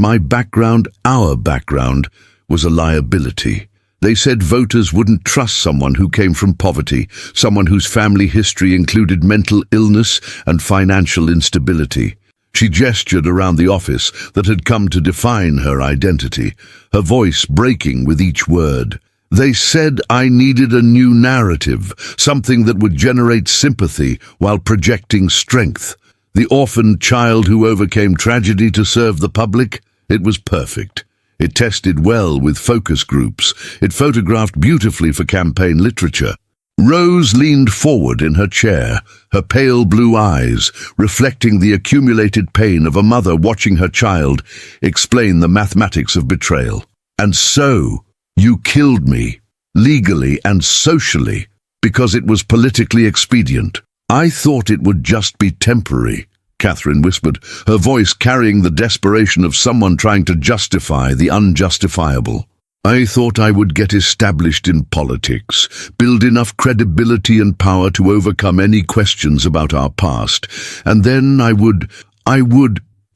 our background, was a liability. They said voters wouldn't trust someone who came from poverty, someone whose family history included mental illness and financial instability." She gestured around the office that had come to define her identity, her voice breaking with each word. "They said I needed a new narrative, something that would generate sympathy while projecting strength. The orphaned child who overcame tragedy to serve the public, it was perfect. It tested well with focus groups. It photographed beautifully for campaign literature. Rose leaned forward in her chair, her pale blue eyes reflecting the accumulated pain of a mother watching her child explain the mathematics of betrayal. And so, you killed me, legally and socially, because it was politically expedient. I thought it would just be temporary, Catherine whispered, her voice carrying the desperation of someone trying to justify the unjustifiable. I thought I would get established in politics, build enough credibility and power to overcome any questions about our past, and then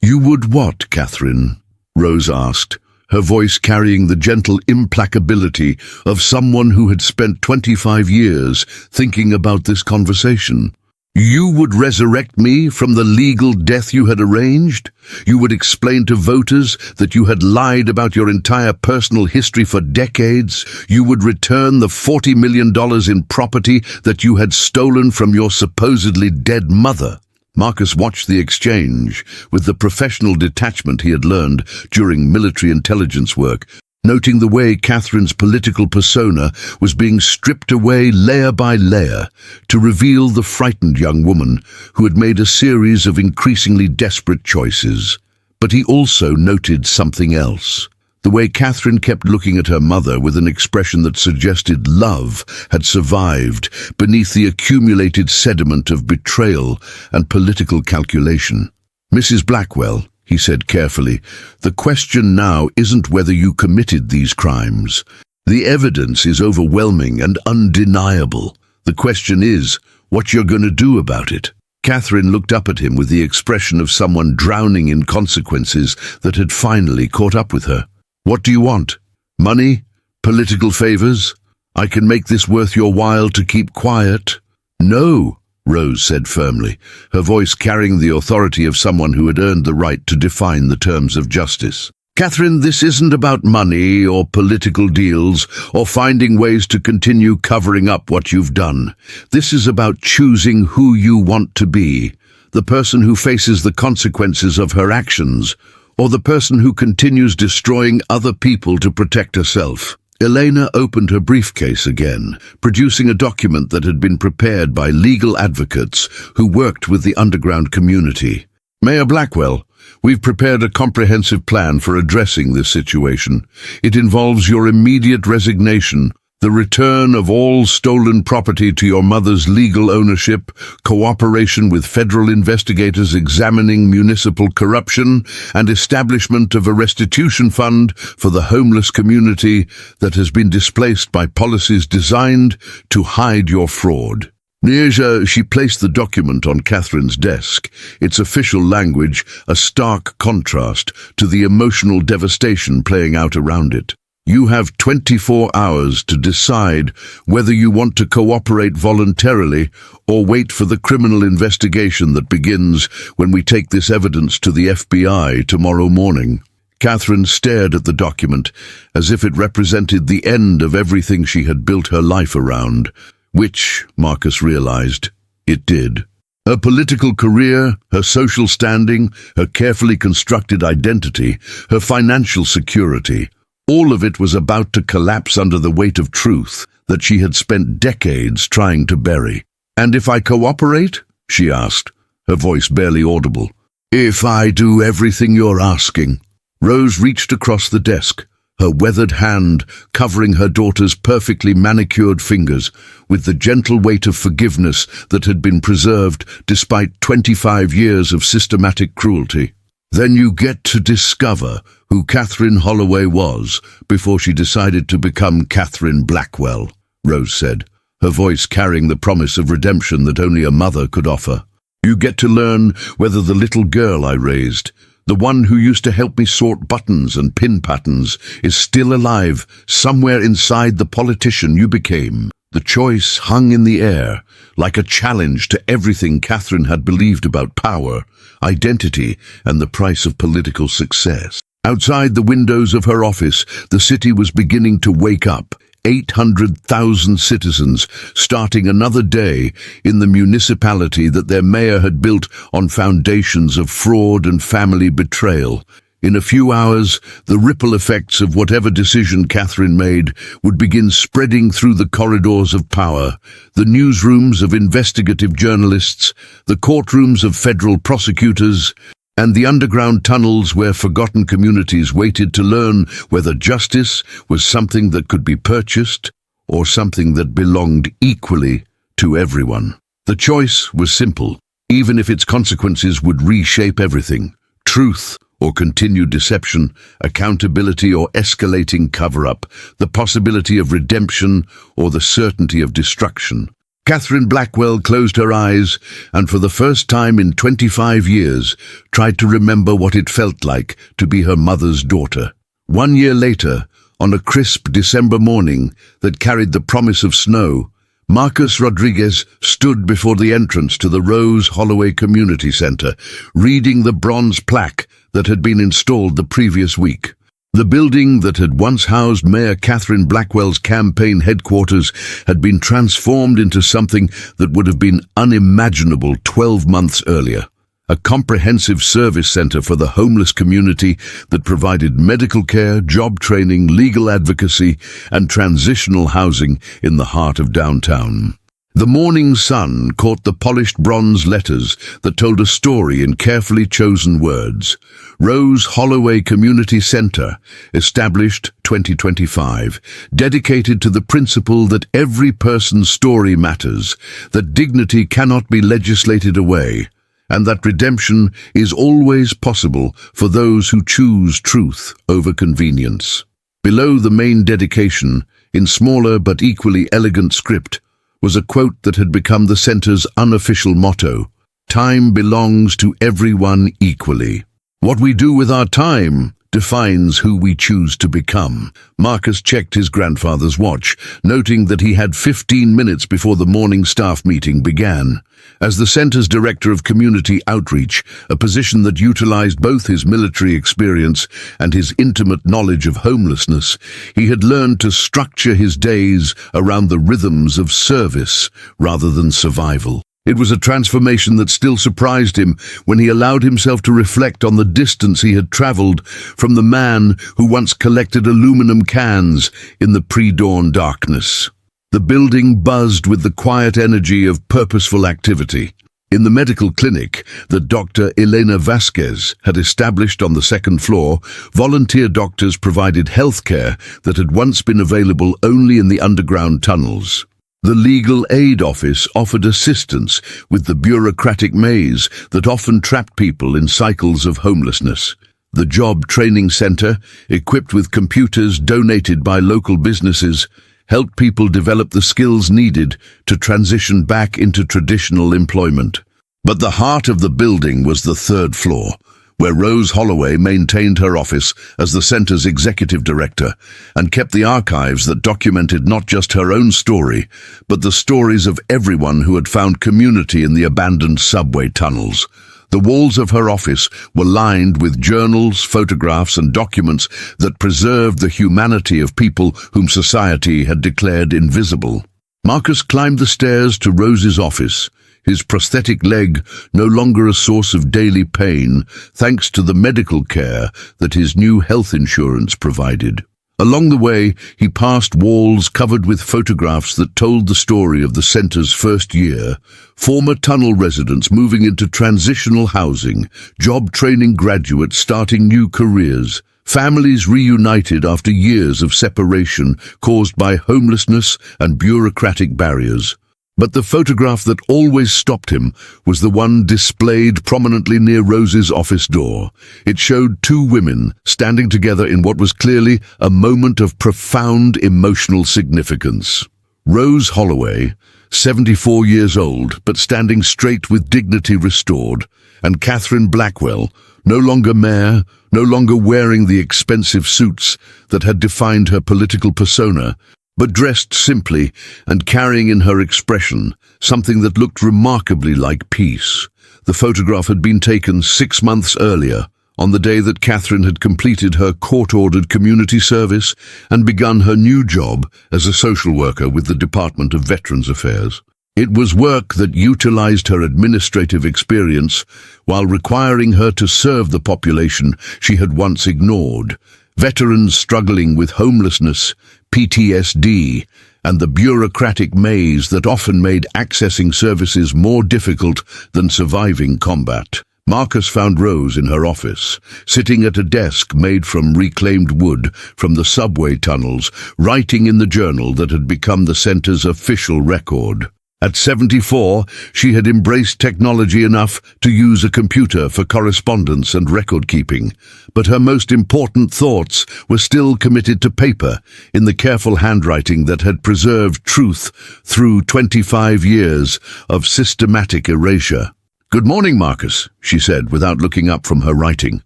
You would what, Catherine? Rose asked, her voice carrying the gentle implacability of someone who had spent 25 years thinking about this conversation. You would resurrect me from the legal death you had arranged? You would explain to voters that you had lied about your entire personal history for decades? You would return the $40 million in property that you had stolen from your supposedly dead mother? Marcus watched the exchange with the professional detachment he had learned during military intelligence work, noting the way Catherine's political persona was being stripped away layer by layer to reveal the frightened young woman who had made a series of increasingly desperate choices. But he also noted something else. The way Catherine kept looking at her mother with an expression that suggested love had survived beneath the accumulated sediment of betrayal and political calculation. Mrs. Blackwell, he said carefully, the question now isn't whether you committed these crimes. The evidence is overwhelming and undeniable. The question is what you're going to do about it. Catherine looked up at him with the expression of someone drowning in consequences that had finally caught up with her. What do you want? Money? Political favors? I can make this worth your while to keep quiet. No, Rose said firmly, her voice carrying the authority of someone who had earned the right to define the terms of justice. Catherine, this isn't about money or political deals or finding ways to continue covering up what you've done. This is about choosing who you want to be, the person who faces the consequences of her actions, or the person who continues destroying other people to protect herself. Elena opened her briefcase again, producing a document that had been prepared by legal advocates who worked with the underground community. Mayor Blackwell, we've prepared a comprehensive plan for addressing this situation. It involves your immediate resignation, the return of all stolen property to your mother's legal ownership, cooperation with federal investigators examining municipal corruption, and establishment of a restitution fund for the homeless community that has been displaced by policies designed to hide your fraud. Nieja, she placed the document on Catherine's desk, its official language a stark contrast to the emotional devastation playing out around it. You have 24 hours to decide whether you want to cooperate voluntarily or wait for the criminal investigation that begins when we take this evidence to the FBI tomorrow morning. Catherine stared at the document as if it represented the end of everything she had built her life around, which, Marcus realized, it did. Her political career, her social standing, her carefully constructed identity, her financial security, all of it was about to collapse under the weight of truth that she had spent decades trying to bury. And if I cooperate? She asked, her voice barely audible. If I do everything you're asking. Rose reached across the desk, her weathered hand covering her daughter's perfectly manicured fingers with the gentle weight of forgiveness that had been preserved despite 25 years of systematic cruelty. Then you get to discover who Catherine Holloway was before she decided to become Catherine Blackwell, Rose said, her voice carrying the promise of redemption that only a mother could offer. You get to learn whether the little girl I raised, the one who used to help me sort buttons and pin patterns, is still alive somewhere inside the politician you became. The choice hung in the air, like a challenge to everything Catherine had believed about power, identity, and the price of political success. Outside the windows of her office, the city was beginning to wake up. 800,000 citizens starting another day in the municipality that their mayor had built on foundations of fraud and family betrayal. In a few hours, the ripple effects of whatever decision Catherine made would begin spreading through the corridors of power, the newsrooms of investigative journalists, the courtrooms of federal prosecutors, and the underground tunnels where forgotten communities waited to learn whether justice was something that could be purchased or something that belonged equally to everyone. The choice was simple, even if its consequences would reshape everything: truth or continued deception, accountability or escalating cover-up, the possibility of redemption or the certainty of destruction. Catherine Blackwell closed her eyes and for the first time in 25 years tried to remember what it felt like to be her mother's daughter. 1 year later, on a crisp December morning that carried the promise of snow, Marcus Rodriguez stood before the entrance to the Rose Holloway Community Center, reading the bronze plaque that had been installed the previous week. The building that had once housed Mayor Catherine Blackwell's campaign headquarters had been transformed into something that would have been unimaginable 12 months earlier. A comprehensive service center for the homeless community that provided medical care, job training, legal advocacy, and transitional housing in the heart of downtown. The morning sun caught the polished bronze letters that told a story in carefully chosen words. Rose Holloway Community Center, established 2025, dedicated to the principle that every person's story matters, that dignity cannot be legislated away, and that redemption is always possible for those who choose truth over convenience. Below the main dedication, in smaller but equally elegant script, was a quote that had become the center's unofficial motto: "Time belongs to everyone equally." What we do with our time defines who we choose to become. Marcus checked his grandfather's watch, noting that he had 15 minutes before the morning staff meeting began. As the center's director of community outreach, a position that utilized both his military experience and his intimate knowledge of homelessness, he had learned to structure his days around the rhythms of service rather than survival. It was a transformation that still surprised him when he allowed himself to reflect on the distance he had traveled from the man who once collected aluminum cans in the pre-dawn darkness. The building buzzed with the quiet energy of purposeful activity. In the medical clinic that Dr. Elena Vasquez had established on the second floor, volunteer doctors provided health care that had once been available only in the underground tunnels. The legal aid office offered assistance with the bureaucratic maze that often trapped people in cycles of homelessness. The job training center, equipped with computers donated by local businesses, helped people develop the skills needed to transition back into traditional employment. But the heart of the building was the third floor, where Rose Holloway maintained her office as the center's executive director and kept the archives that documented not just her own story, but the stories of everyone who had found community in the abandoned subway tunnels. The walls of her office were lined with journals, photographs, and documents that preserved the humanity of people whom society had declared invisible. Marcus climbed the stairs to Rose's office, his prosthetic leg no longer a source of daily pain, thanks to the medical care that his new health insurance provided. Along the way, he passed walls covered with photographs that told the story of the center's first year, former tunnel residents moving into transitional housing, job training graduates starting new careers, families reunited after years of separation caused by homelessness and bureaucratic barriers. But the photograph that always stopped him was the one displayed prominently near Rose's office door. It showed two women standing together in what was clearly a moment of profound emotional significance. Rose Holloway, 74 years old, but standing straight with dignity restored, and Catherine Blackwell, no longer mayor, no longer wearing the expensive suits that had defined her political persona, but dressed simply and carrying in her expression something that looked remarkably like peace. The photograph had been taken 6 months earlier, on the day that Catherine had completed her court-ordered community service and begun her new job as a social worker with the Department of Veterans Affairs. It was work that utilized her administrative experience while requiring her to serve the population she had once ignored, veterans struggling with homelessness, PTSD, and the bureaucratic maze that often made accessing services more difficult than surviving combat. Marcus found Rose in her office, sitting at a desk made from reclaimed wood from the subway tunnels, writing in the journal that had become the center's official record. At 74, she had embraced technology enough to use a computer for correspondence and record-keeping, but her most important thoughts were still committed to paper, in the careful handwriting that had preserved truth through 25 years of systematic erasure. "Good morning, Marcus," she said without looking up from her writing,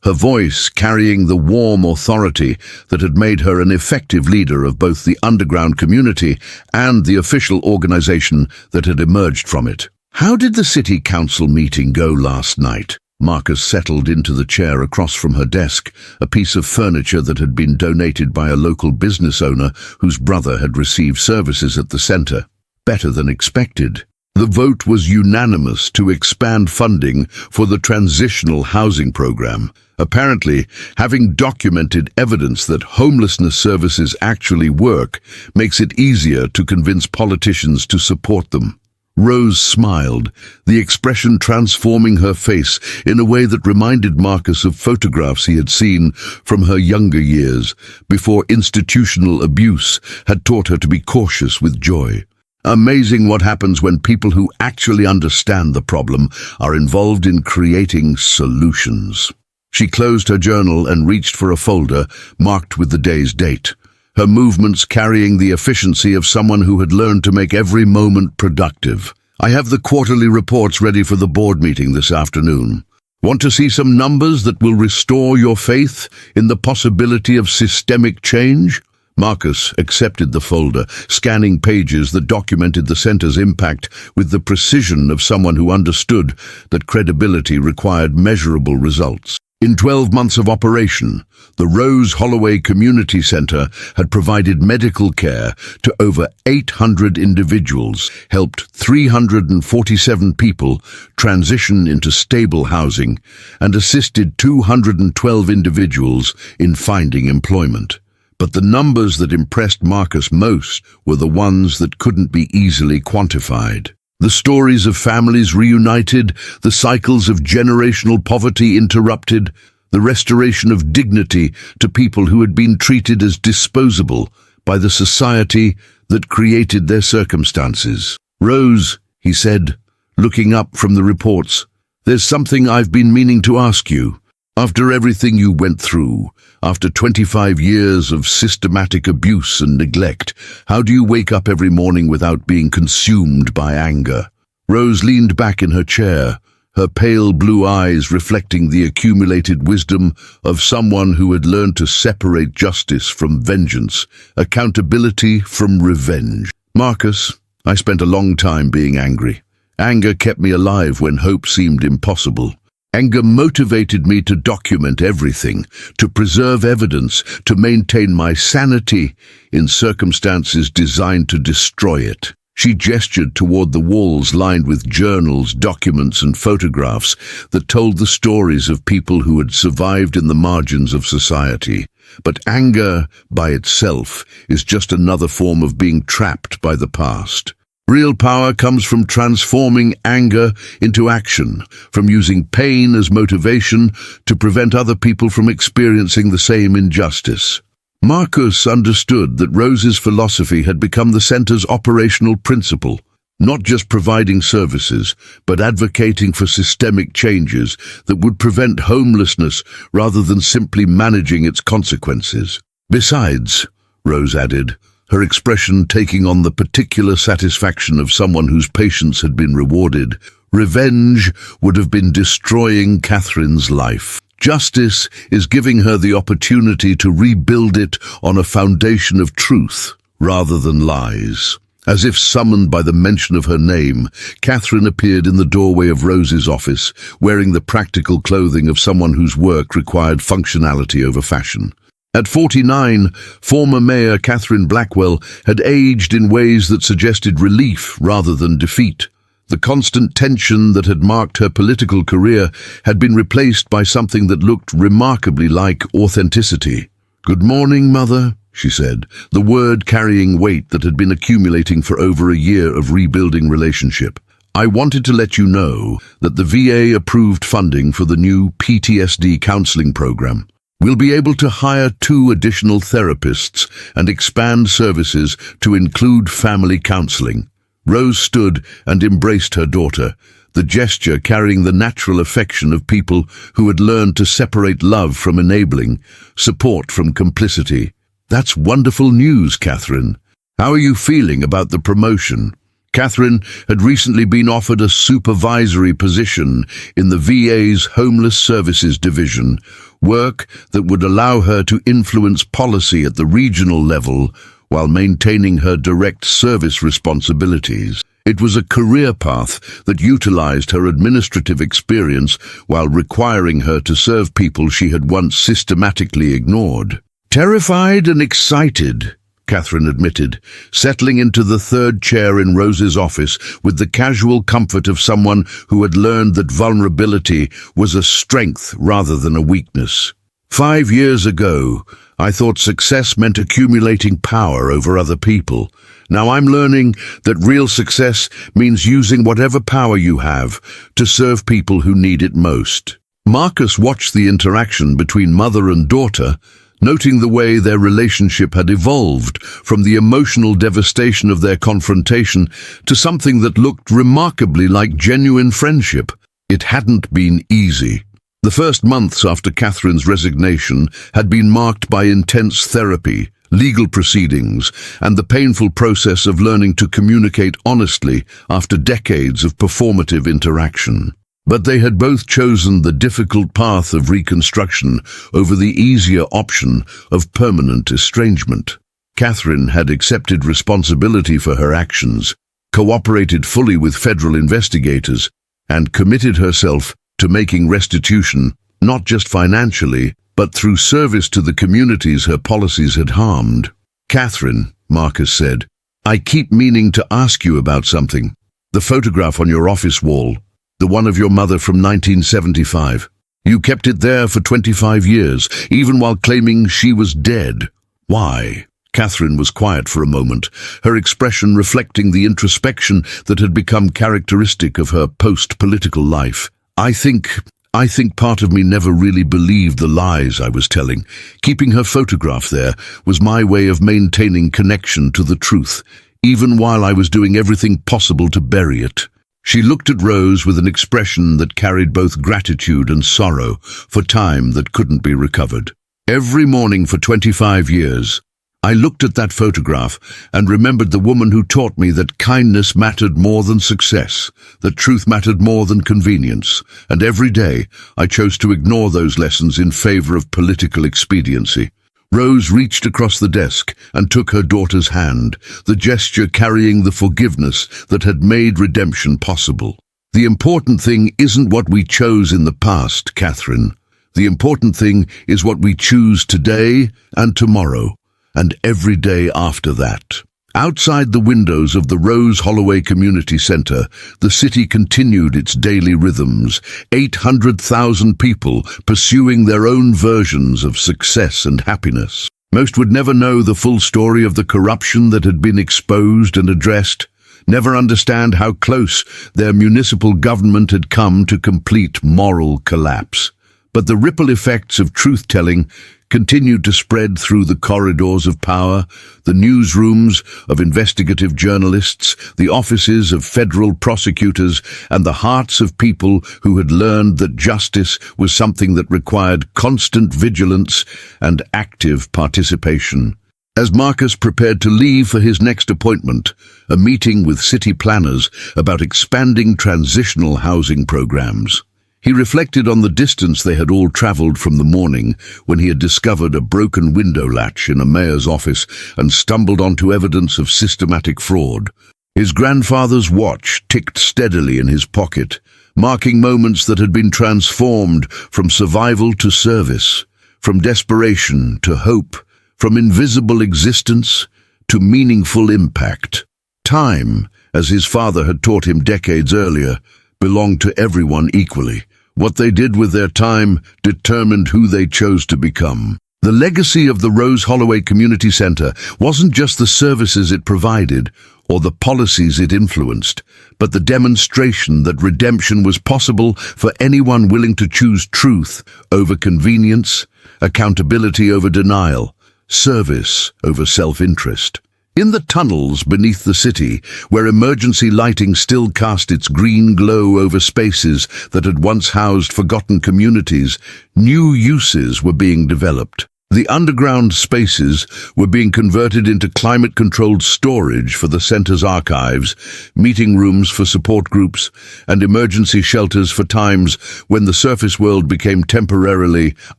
her voice carrying the warm authority that had made her an effective leader of both the underground community and the official organization that had emerged from it. "How did the city council meeting go last night?" Marcus settled into the chair across from her desk, a piece of furniture that had been donated by a local business owner whose brother had received services at the center. "Better than expected." The vote was unanimous to expand funding for the transitional housing program. Apparently, having documented evidence that homelessness services actually work makes it easier to convince politicians to support them. Rose smiled, the expression transforming her face in a way that reminded Marcus of photographs he had seen from her younger years, before institutional abuse had taught her to be cautious with joy. Amazing what happens when people who actually understand the problem are involved in creating solutions. She closed her journal and reached for a folder marked with the day's date, her movements carrying the efficiency of someone who had learned to make every moment productive. "I have the quarterly reports ready for the board meeting this afternoon. Want to see some numbers that will restore your faith in the possibility of systemic change?" Marcus accepted the folder, scanning pages that documented the center's impact with the precision of someone who understood that credibility required measurable results. In 12 months of operation, the Rose Holloway Community Center had provided medical care to over 800 individuals, helped 347 people transition into stable housing, and assisted 212 individuals in finding employment. But the numbers that impressed Marcus most were the ones that couldn't be easily quantified. The stories of families reunited, the cycles of generational poverty interrupted, the restoration of dignity to people who had been treated as disposable by the society that created their circumstances. "Rose," he said, looking up from the reports, "there's something I've been meaning to ask you. After everything you went through, after 25 years of systematic abuse and neglect, how do you wake up every morning without being consumed by anger?" Rose leaned back in her chair, her pale blue eyes reflecting the accumulated wisdom of someone who had learned to separate justice from vengeance, accountability from revenge. "Marcus, I spent a long time being angry. Anger kept me alive when hope seemed impossible. Anger motivated me to document everything, to preserve evidence, to maintain my sanity in circumstances designed to destroy it." She gestured toward the walls lined with journals, documents, and photographs that told the stories of people who had survived in the margins of society. But anger, by itself, is just another form of being trapped by the past. Real power comes from transforming anger into action, from using pain as motivation to prevent other people from experiencing the same injustice. Marcus understood that Rose's philosophy had become the center's operational principle, not just providing services, but advocating for systemic changes that would prevent homelessness rather than simply managing its consequences. "Besides," Rose added, her expression taking on the particular satisfaction of someone whose patience had been rewarded, "revenge would have been destroying Catherine's life. Justice is giving her the opportunity to rebuild it on a foundation of truth rather than lies." As if summoned by the mention of her name, Catherine appeared in the doorway of Rose's office, wearing the practical clothing of someone whose work required functionality over fashion. At 49, former Mayor Catherine Blackwell had aged in ways that suggested relief rather than defeat. The constant tension that had marked her political career had been replaced by something that looked remarkably like authenticity. "Good morning, Mother," she said, the word carrying weight that had been accumulating for over a year of rebuilding relationship. "I wanted to let you know that the VA approved funding for the new PTSD counseling program. We'll be able to hire 2 additional therapists and expand services to include family counseling." Rose stood and embraced her daughter, the gesture carrying the natural affection of people who had learned to separate love from enabling, support from complicity. "That's wonderful news, Catherine. How are you feeling about the promotion?" Catherine had recently been offered a supervisory position in the VA's Homeless Services Division, work that would allow her to influence policy at the regional level while maintaining her direct service responsibilities. It was a career path that utilized her administrative experience while requiring her to serve people she had once systematically ignored. "Terrified and excited," Catherine admitted, settling into the 3rd chair in Rose's office with the casual comfort of someone who had learned that vulnerability was a strength rather than a weakness. "5 years ago, I thought success meant accumulating power over other people. Now I'm learning that real success means using whatever power you have to serve people who need it most." Marcus watched the interaction between mother and daughter, noting the way their relationship had evolved from the emotional devastation of their confrontation to something that looked remarkably like genuine friendship. It hadn't been easy. The first months after Catherine's resignation had been marked by intense therapy, legal proceedings, and the painful process of learning to communicate honestly after decades of performative interaction. But they had both chosen the difficult path of reconstruction over the easier option of permanent estrangement. Catherine had accepted responsibility for her actions, cooperated fully with federal investigators, and committed herself to making restitution, not just financially, but through service to the communities her policies had harmed. "Catherine," Marcus said, "I keep meaning to ask you about something. The photograph on your office wall, the one of your mother from 1975. You kept it there for 25 years, even while claiming she was dead. Why?" Catherine was quiet for a moment, her expression reflecting the introspection that had become characteristic of her post-political life. I think part of me never really believed the lies I was telling. Keeping her photograph there was my way of maintaining connection to the truth, even while I was doing everything possible to bury it." She looked at Rose with an expression that carried both gratitude and sorrow for time that couldn't be recovered. "Every morning for 25 years, I looked at that photograph and remembered the woman who taught me that kindness mattered more than success, that truth mattered more than convenience, and every day I chose to ignore those lessons in favor of political expediency." Rose reached across the desk and took her daughter's hand, the gesture carrying the forgiveness that had made redemption possible. "The important thing isn't what we chose in the past, Catherine. The important thing is what we choose today and tomorrow, and every day after that." Outside the windows of the Rose Holloway Community Center, the city continued its daily rhythms, 800,000 people pursuing their own versions of success and happiness. Most would never know the full story of the corruption that had been exposed and addressed, never understand how close their municipal government had come to complete moral collapse. But the ripple effects of truth-telling continued to spread through the corridors of power, the newsrooms of investigative journalists, the offices of federal prosecutors, and the hearts of people who had learned that justice was something that required constant vigilance and active participation. As Marcus prepared to leave for his next appointment, a meeting with city planners about expanding transitional housing programs, he reflected on the distance they had all traveled from the morning when he had discovered a broken window latch in a mayor's office and stumbled onto evidence of systematic fraud. His grandfather's watch ticked steadily in his pocket, marking moments that had been transformed from survival to service, from desperation to hope, from invisible existence to meaningful impact. Time, as his father had taught him decades earlier, belonged to everyone equally. What they did with their time determined who they chose to become. The legacy of the Rose Holloway Community Center wasn't just the services it provided or the policies it influenced, but the demonstration that redemption was possible for anyone willing to choose truth over convenience, accountability over denial, service over self-interest. In the tunnels beneath the city, where emergency lighting still cast its green glow over spaces that had once housed forgotten communities, new uses were being developed. The underground spaces were being converted into climate-controlled storage for the center's archives, meeting rooms for support groups, and emergency shelters for times when the surface world became temporarily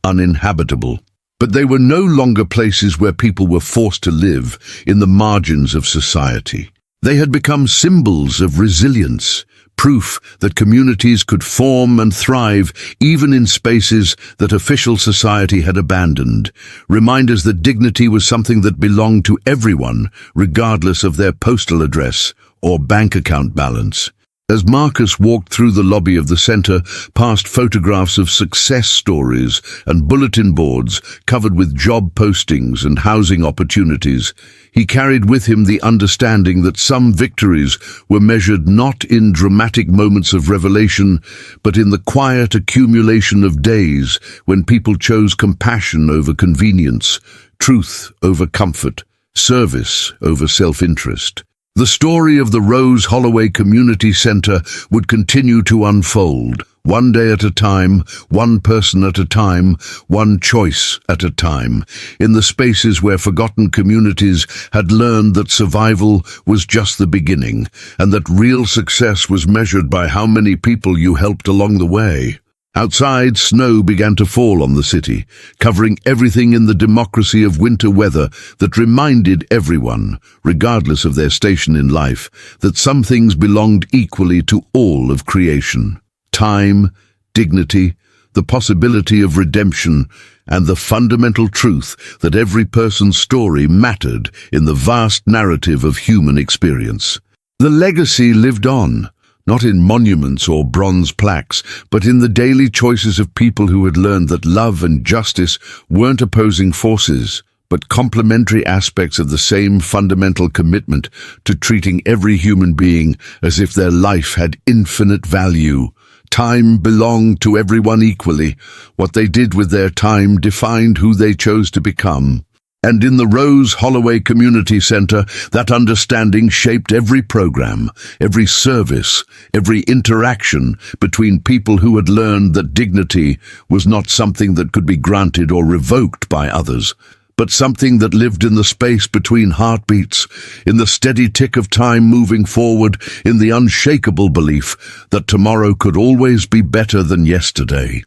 uninhabitable. But they were no longer places where people were forced to live in the margins of society. They had become symbols of resilience, proof that communities could form and thrive even in spaces that official society had abandoned, reminders that dignity was something that belonged to everyone, regardless of their postal address or bank account balance. As Marcus walked through the lobby of the center, past photographs of success stories and bulletin boards covered with job postings and housing opportunities, he carried with him the understanding that some victories were measured not in dramatic moments of revelation, but in the quiet accumulation of days when people chose compassion over convenience, truth over comfort, service over self-interest. The story of the Rose Holloway Community Center would continue to unfold, one day at a time, one person at a time, one choice at a time, in the spaces where forgotten communities had learned that survival was just the beginning, and that real success was measured by how many people you helped along the way. Outside, snow began to fall on the city, covering everything in the democracy of winter weather that reminded everyone, regardless of their station in life, that some things belonged equally to all of creation. Time, dignity, the possibility of redemption, and the fundamental truth that every person's story mattered in the vast narrative of human experience. The legacy lived on, not in monuments or bronze plaques, but in the daily choices of people who had learned that love and justice weren't opposing forces, but complementary aspects of the same fundamental commitment to treating every human being as if their life had infinite value. Time belonged to everyone equally. What they did with their time defined who they chose to become. And in the Rose Holloway Community Center, that understanding shaped every program, every service, every interaction between people who had learned that dignity was not something that could be granted or revoked by others, but something that lived in the space between heartbeats, in the steady tick of time moving forward, in the unshakable belief that tomorrow could always be better than yesterday.